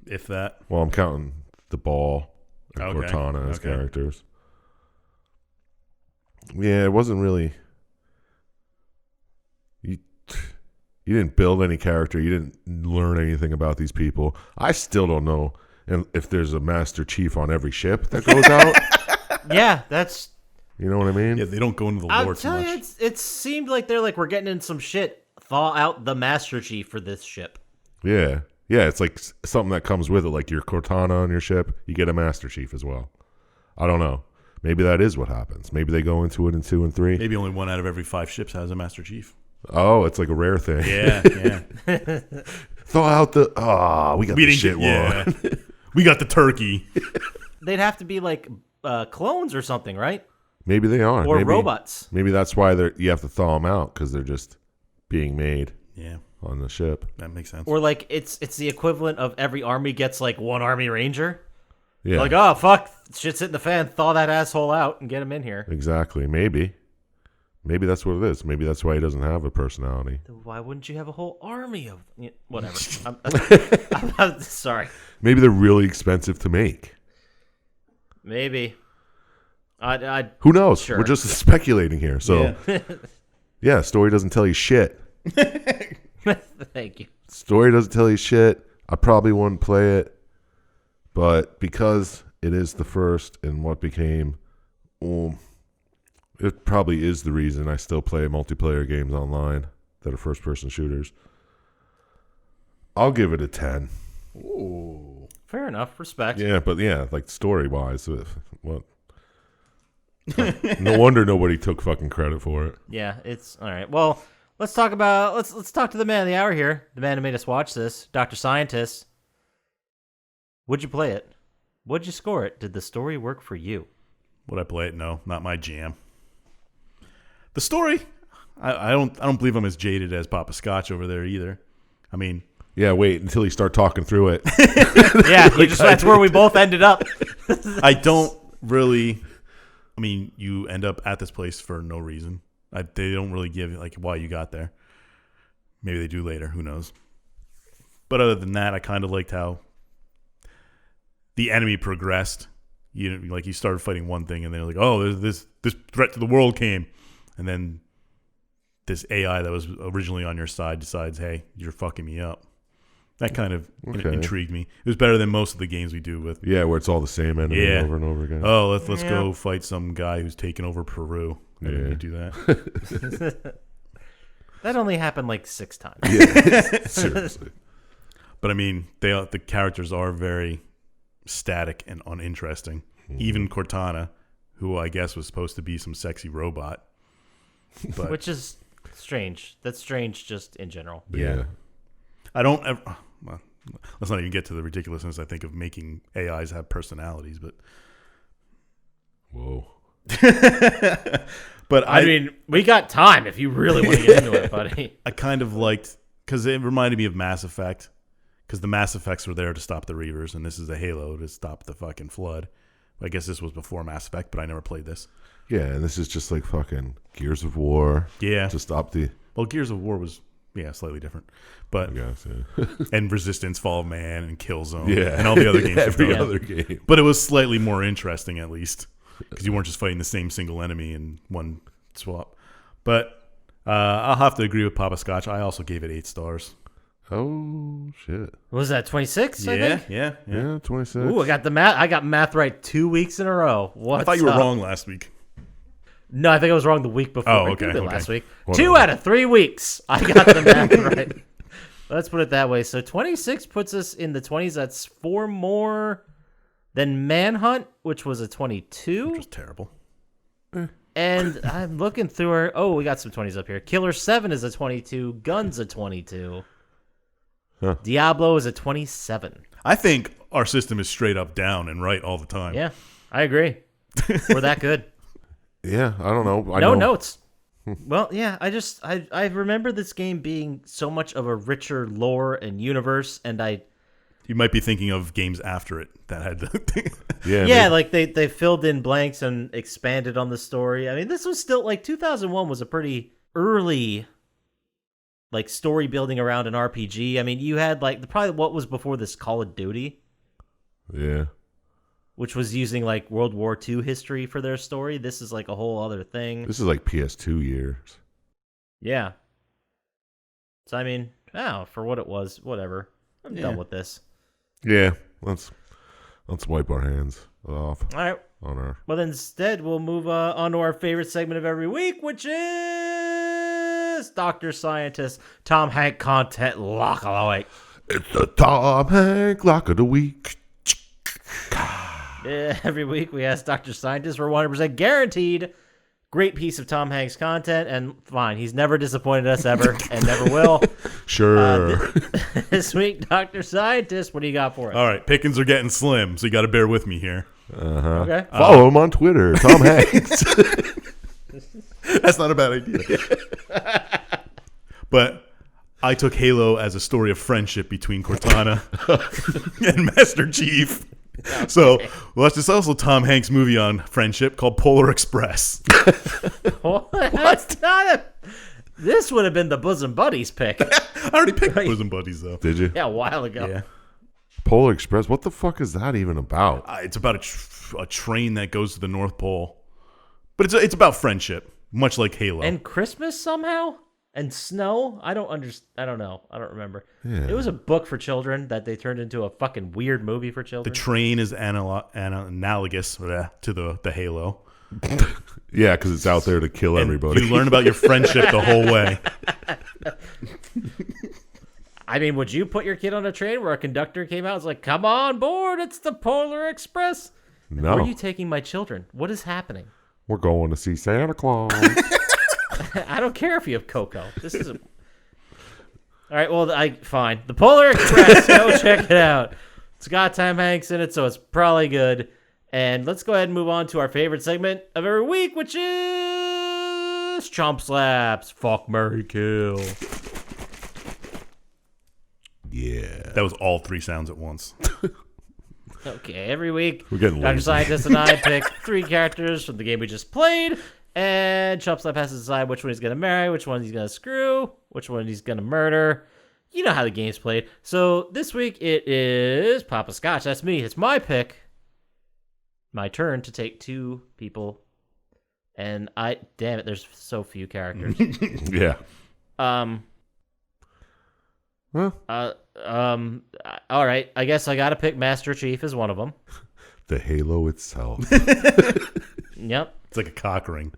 [SPEAKER 2] If that.
[SPEAKER 1] Well, I'm counting the ball and
[SPEAKER 2] Okay,
[SPEAKER 1] Cortana as
[SPEAKER 2] okay.
[SPEAKER 1] characters. Yeah, it wasn't really. You didn't build any character. You didn't learn anything about these people. I still don't know if there's a Master Chief on every ship that goes out.
[SPEAKER 4] Yeah, that's.
[SPEAKER 1] You know what I mean?
[SPEAKER 2] Yeah, they don't go into the
[SPEAKER 4] I'll
[SPEAKER 2] lore too
[SPEAKER 4] tell
[SPEAKER 2] much.
[SPEAKER 4] you, it seemed like they're like, we're getting in some shit. Thaw out the Master Chief for this ship.
[SPEAKER 1] Yeah. Yeah, it's like something that comes with it. Like your Cortana on your ship, you get a Master Chief as well. I don't know. Maybe that is what happens. Maybe they go into it in 2 and 3.
[SPEAKER 2] Maybe only 1 out of every 5 ships has a Master Chief.
[SPEAKER 1] Oh, it's like a rare thing.
[SPEAKER 2] Yeah, yeah.
[SPEAKER 1] Thaw out the... we got the shit
[SPEAKER 2] yeah.
[SPEAKER 1] one.
[SPEAKER 2] We got the turkey.
[SPEAKER 4] They'd have to be like clones or something, right?
[SPEAKER 1] Maybe they are.
[SPEAKER 4] Or
[SPEAKER 1] maybe,
[SPEAKER 4] robots.
[SPEAKER 1] Maybe that's why you have to thaw them out, because they're just being made
[SPEAKER 2] Yeah,
[SPEAKER 1] on the ship.
[SPEAKER 2] that makes sense.
[SPEAKER 4] Or like it's the equivalent of every army gets like 1 Army Ranger.
[SPEAKER 1] Yeah,
[SPEAKER 4] Like, oh fuck, shit's hitting the fan. Thaw that asshole out and get him in here.
[SPEAKER 1] exactly. Maybe that's what it is. Maybe that's why he doesn't have a personality.
[SPEAKER 4] Why wouldn't you have a whole army of whatever? I'm sorry.
[SPEAKER 1] Maybe they're really expensive to make.
[SPEAKER 4] Maybe. I
[SPEAKER 1] Who knows?
[SPEAKER 4] Sure.
[SPEAKER 1] We're just speculating here. So, yeah, story doesn't tell you shit.
[SPEAKER 4] thank you.
[SPEAKER 1] Story doesn't tell you shit. I probably wouldn't play it, but because it is the first in what became, it probably is the reason I still play multiplayer games online that are first-person shooters. I'll give it a 10.
[SPEAKER 2] Ooh.
[SPEAKER 4] Fair enough. Respect.
[SPEAKER 1] Yeah, but yeah, like story-wise, what? No wonder nobody took fucking credit for it.
[SPEAKER 4] Yeah, it's all right. Well, let's talk to the man of the hour here, the man who made us watch this, Dr. Syintist. Would you play it? Would you score it? Did the story work for you?
[SPEAKER 2] Would I play it? No, not my jam. The story, I don't believe I'm as jaded as Poppascotch over there either. I mean,
[SPEAKER 1] Yeah, wait until you start talking through it.
[SPEAKER 4] Yeah, that's where we both ended up.
[SPEAKER 2] I don't really. I mean, you end up at this place for no reason. They don't really give like why you got there. Maybe they do later. Who knows? But other than that, I kind of liked how the enemy progressed. You started fighting one thing, and then like, oh, there's this threat to the world came, and then this AI that was originally on your side decides, hey, you're fucking me up. That kind of intrigued me. It was better than most of the games we do with.
[SPEAKER 1] Yeah, where it's all the same enemy over and over again.
[SPEAKER 2] Oh, let's go fight some guy who's taking over Peru. And then you do that.
[SPEAKER 4] That only happened like 6 times.
[SPEAKER 1] Yeah, seriously.
[SPEAKER 2] But I mean, the characters are very static and uninteresting. Even Cortana, who I guess was supposed to be some sexy robot. But
[SPEAKER 4] Which is strange. That's strange just in general.
[SPEAKER 1] Yeah.
[SPEAKER 2] I don't ever. Well, let's not even get to the ridiculousness, I think, of making AIs have personalities. But
[SPEAKER 1] Whoa.
[SPEAKER 2] but
[SPEAKER 4] I mean, we got time if you really want to get into it, buddy.
[SPEAKER 2] I kind of liked, because it reminded me of Mass Effect, because the Mass Effects were there to stop the Reavers, and this is a Halo to stop the fucking Flood. I guess this was before Mass Effect, but I never played this.
[SPEAKER 1] Yeah, and this is just like fucking Gears of War.
[SPEAKER 2] Yeah.
[SPEAKER 1] To stop the...
[SPEAKER 2] Well, Gears of War was, slightly different. But
[SPEAKER 1] I guess, yeah.
[SPEAKER 2] and Resistance, Fall of Man, and Killzone.
[SPEAKER 1] Yeah.
[SPEAKER 2] And all the other games.
[SPEAKER 1] Every
[SPEAKER 2] we've done.
[SPEAKER 1] other game.
[SPEAKER 2] But it was slightly more interesting, at least, because you weren't just fighting the same single enemy in one swap. But I'll have to agree with Poppascotch. I also gave it 8 stars.
[SPEAKER 1] Oh, shit.
[SPEAKER 4] What was that, 26, I think?
[SPEAKER 2] Yeah.
[SPEAKER 1] Yeah, 26.
[SPEAKER 4] Ooh, I got math right 2 weeks in a row. What's
[SPEAKER 2] I thought you were
[SPEAKER 4] up?
[SPEAKER 2] wrong last week.
[SPEAKER 4] No, I think I was wrong the week before.
[SPEAKER 2] Oh,
[SPEAKER 4] I
[SPEAKER 2] okay,
[SPEAKER 4] did it
[SPEAKER 2] okay.
[SPEAKER 4] last week.
[SPEAKER 1] Whatever.
[SPEAKER 4] 2 out of 3 weeks, I got the math right. Let's put it that way. So 26 puts us in the 20s. That's 4 more than Manhunt, which was a 22.
[SPEAKER 2] Which was terrible.
[SPEAKER 4] And I'm looking through our... Oh, we got some 20s up here. Killer 7 is a 22. Gun's a 22.
[SPEAKER 1] Huh.
[SPEAKER 4] Diablo is a 27.
[SPEAKER 2] I think our system is straight up down and right all the time.
[SPEAKER 4] Yeah, I agree. We're that good.
[SPEAKER 1] Yeah, I don't know. I
[SPEAKER 4] No
[SPEAKER 1] know.
[SPEAKER 4] notes. Well, yeah, I remember this game being so much of a richer lore and universe, and
[SPEAKER 2] You might be thinking of games after it that had the
[SPEAKER 1] Yeah,
[SPEAKER 4] yeah,
[SPEAKER 1] maybe-
[SPEAKER 4] like they filled in blanks and expanded on the story. I mean, this was still like 2001 was a pretty early like story building around an RPG. I mean, you had like probably what was before this Call of Duty,
[SPEAKER 1] yeah.
[SPEAKER 4] which was using like World War II history for their story. This is like a whole other thing.
[SPEAKER 1] This is like PS2 years.
[SPEAKER 4] Yeah. So I mean, for what it was, whatever. I'm done with this.
[SPEAKER 1] Yeah, let's wipe our hands off
[SPEAKER 4] All right.
[SPEAKER 1] on our.
[SPEAKER 4] Well, instead, we'll move on to our favorite segment of every week, which is Dr. Syintist, Tom Hanks content lock of the week.
[SPEAKER 1] It's the Tom Hanks Lock of the Week.
[SPEAKER 4] Every week, we ask Dr. Syintist for 100% guaranteed great piece of Tom Hanks content, and fine, he's never disappointed us ever and never will.
[SPEAKER 1] Sure.
[SPEAKER 4] This week, Dr. Syintist, what do you got for us?
[SPEAKER 2] All right, pickings are getting slim, so you got to bear with me here.
[SPEAKER 4] Okay.
[SPEAKER 1] Follow him on Twitter, Tom Hanks.
[SPEAKER 2] That's not a bad idea. But I took Halo as a story of friendship between Cortana and Master Chief. So, well, that's just also Tom Hanks' movie on friendship called Polar Express.
[SPEAKER 4] That's not a... This would have been the Bosom Buddies pick.
[SPEAKER 2] I already picked Bosom Buddies, though.
[SPEAKER 1] Did you?
[SPEAKER 4] Yeah, a while ago.
[SPEAKER 2] Yeah.
[SPEAKER 1] Polar Express. What the fuck is that even about?
[SPEAKER 2] It's about a train that goes to the North Pole. But it's about friendship, much like Halo.
[SPEAKER 4] And Christmas somehow? And snow? I don't know. I don't remember.
[SPEAKER 1] Yeah.
[SPEAKER 4] It was a book for children that they turned into a fucking weird movie for
[SPEAKER 2] The
[SPEAKER 4] children.
[SPEAKER 2] train is analogous to the Halo.
[SPEAKER 1] Yeah, because it's out there to kill
[SPEAKER 2] And
[SPEAKER 1] everybody.
[SPEAKER 2] you learn about your friendship the whole way.
[SPEAKER 4] I mean, would you put your kid on a train where a conductor came out and was like, come on board, it's the Polar Express?
[SPEAKER 1] No,
[SPEAKER 4] Where are you taking my children? What is happening?
[SPEAKER 1] we're going to see Santa Claus.
[SPEAKER 4] I don't care if you have Coco. This is a... All right, well, fine. The Polar Express. Go check it out. It's got Tom Hanks in it, so it's probably good. And let's go ahead and move on to our favorite segment of every week, which is Chump Slaps. Fuck, marry, kill.
[SPEAKER 1] Yeah.
[SPEAKER 2] That was all three sounds at once.
[SPEAKER 4] Okay, every week,
[SPEAKER 1] We're getting
[SPEAKER 4] Dr.
[SPEAKER 1] lazy.
[SPEAKER 4] Scientist and I pick 3 characters from the game we just played, and Chump Slap has to decide which one he's going to marry, which one he's going to screw, which one he's going to murder. You know how the game's played. So this week it is Poppascotch. That's me. It's my pick. My turn to take 2 people. And damn it, there's so few characters.
[SPEAKER 1] Yeah.
[SPEAKER 4] All right. I guess I got to pick Master Chief as one of them.
[SPEAKER 1] The Halo itself.
[SPEAKER 4] Yep.
[SPEAKER 2] It's like a cock ring.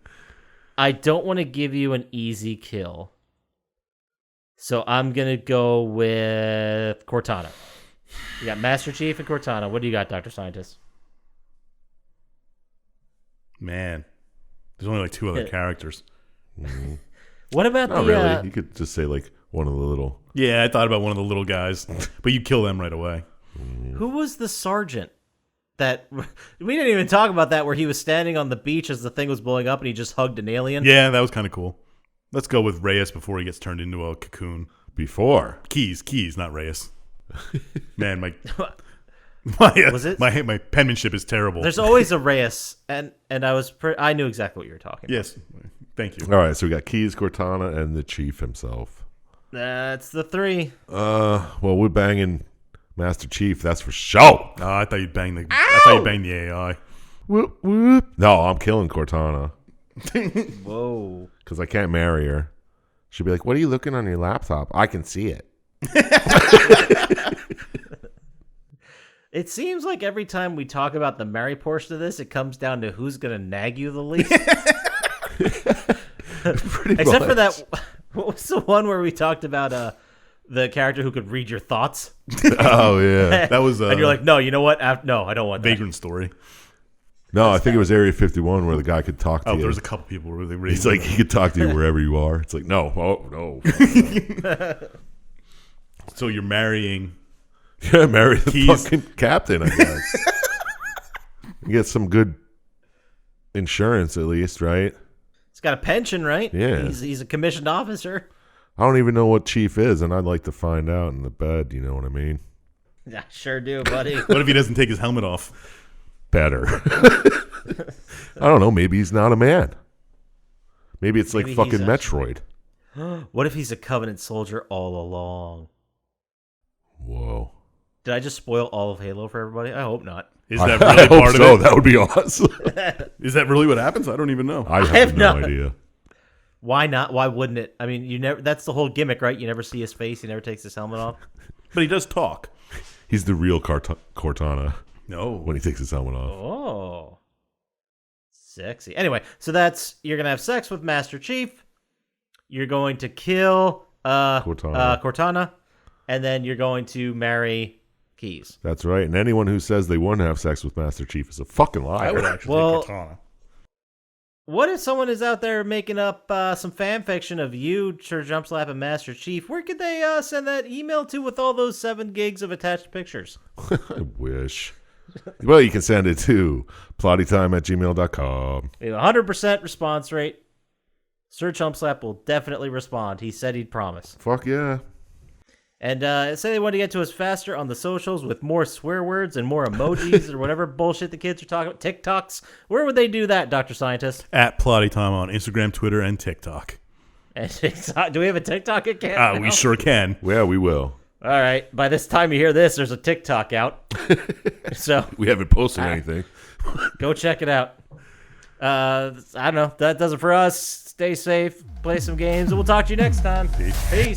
[SPEAKER 4] I don't want to give you an easy kill. So I'm going to go with Cortana. You got Master Chief and Cortana. What do you got, Dr. Scientist?
[SPEAKER 2] Man, there's only like 2 other characters.
[SPEAKER 4] What about
[SPEAKER 1] Not
[SPEAKER 4] the...
[SPEAKER 1] really. You could just say like one of the little.
[SPEAKER 2] Yeah, I thought about one of the little guys, but you kill them right away.
[SPEAKER 4] Who was the sergeant that... We didn't even talk about that, where he was standing on the beach as the thing was blowing up and he just hugged an alien.
[SPEAKER 2] Yeah, that was kind of cool. Let's go with Reyes before he gets turned into a cocoon.
[SPEAKER 1] Before.
[SPEAKER 2] Keys, not Reyes. Man, my
[SPEAKER 4] Was it?
[SPEAKER 2] my penmanship is terrible.
[SPEAKER 4] There's always a Reyes, and I knew exactly what you were talking about.
[SPEAKER 2] Yes, thank you.
[SPEAKER 1] All right, so we got Keys, Cortana, and the Chief himself.
[SPEAKER 4] That's the 3.
[SPEAKER 1] Well, we're banging Master Chief. That's for sure.
[SPEAKER 2] Oh, I thought you'd bang the. I thought you banged the AI.
[SPEAKER 1] Whoop whoop. No, I'm killing Cortana
[SPEAKER 4] Whoa.
[SPEAKER 1] because I can't marry her. She'll be like, "What are you looking on your laptop? I can see it."
[SPEAKER 4] It seems like every time we talk about the marry portion of this, it comes down to who's going to nag you the least.
[SPEAKER 1] Pretty
[SPEAKER 4] Except for
[SPEAKER 1] much.
[SPEAKER 4] that, what was the one where we talked about the character who could read your thoughts.
[SPEAKER 1] Oh yeah.
[SPEAKER 2] That was
[SPEAKER 4] And you're like, no, you know what? No, I don't want that.
[SPEAKER 2] Vagrant Story.
[SPEAKER 1] No, I think it was Area 51 where the guy could talk to
[SPEAKER 2] Oh,
[SPEAKER 1] you.
[SPEAKER 2] there was a couple people where they really.
[SPEAKER 1] He's like, he could talk to you wherever you are. It's like, no, no.
[SPEAKER 2] So you're marrying.
[SPEAKER 1] Yeah, marry the
[SPEAKER 2] Keys.
[SPEAKER 1] fucking captain, I guess. You get some good insurance at least, right?
[SPEAKER 4] He's got a pension, right?
[SPEAKER 1] Yeah.
[SPEAKER 4] He's a commissioned officer.
[SPEAKER 1] I don't even know what chief is, and I'd like to find out in the bed, you know what I mean?
[SPEAKER 4] Yeah, sure do, buddy.
[SPEAKER 2] What if he doesn't take his helmet off?
[SPEAKER 1] Better. I don't know, maybe he's not a man. Maybe it's
[SPEAKER 4] Maybe
[SPEAKER 1] like fucking
[SPEAKER 4] he's
[SPEAKER 1] Metroid.
[SPEAKER 4] What if he's a Covenant soldier all along?
[SPEAKER 1] Whoa.
[SPEAKER 4] Did I just spoil all of Halo for everybody? I hope not.
[SPEAKER 2] Is that
[SPEAKER 1] I
[SPEAKER 2] really
[SPEAKER 1] hope
[SPEAKER 2] part
[SPEAKER 1] so.
[SPEAKER 2] of it?
[SPEAKER 1] That would be awesome.
[SPEAKER 2] Is that really what happens? I don't even know.
[SPEAKER 1] I
[SPEAKER 4] have
[SPEAKER 1] have no
[SPEAKER 4] no-
[SPEAKER 1] idea.
[SPEAKER 4] Why not? Why wouldn't it? I mean, you never. That's the whole gimmick, right? You never see his face. He never takes his helmet off.
[SPEAKER 2] But he does talk.
[SPEAKER 1] He's the real Cortana
[SPEAKER 2] No.
[SPEAKER 1] when he takes his helmet off.
[SPEAKER 4] Oh, sexy. Anyway, so that's you're gonna have sex with Master Chief. You're going to kill Cortana, and then you're going to marry Keys.
[SPEAKER 1] That's right. And anyone who says they wouldn't have sex with Master Chief is a fucking liar.
[SPEAKER 2] I would actually
[SPEAKER 4] Well-
[SPEAKER 2] take Cortana.
[SPEAKER 4] What if someone is out there making up some fan fiction of you, Sir Jump Slap, and Master Chief? Where could they send that email to with all those 7 gigs of attached pictures?
[SPEAKER 1] I wish. Well, you can send it to plottytime@gmail.com.
[SPEAKER 4] We have a 100% response rate. Sir Chump Slap will definitely respond. He said he'd promise.
[SPEAKER 1] Fuck yeah.
[SPEAKER 4] And say they want to get to us faster on the socials with more swear words and more emojis or whatever bullshit the kids are talking about. TikToks. Where would they do that, Dr. Scientist?
[SPEAKER 2] At Plotty Time on Instagram, Twitter, and TikTok.
[SPEAKER 4] And TikTok, do we have a TikTok account?
[SPEAKER 2] We
[SPEAKER 4] now?
[SPEAKER 2] sure can.
[SPEAKER 1] Yeah, we will.
[SPEAKER 4] All right. By this time you hear this, there's a TikTok out. So
[SPEAKER 1] We haven't posted anything.
[SPEAKER 4] go check it out. I don't know. That does it for us. Stay safe. Play some games. And we'll talk to you next time. Peace.
[SPEAKER 1] Hey.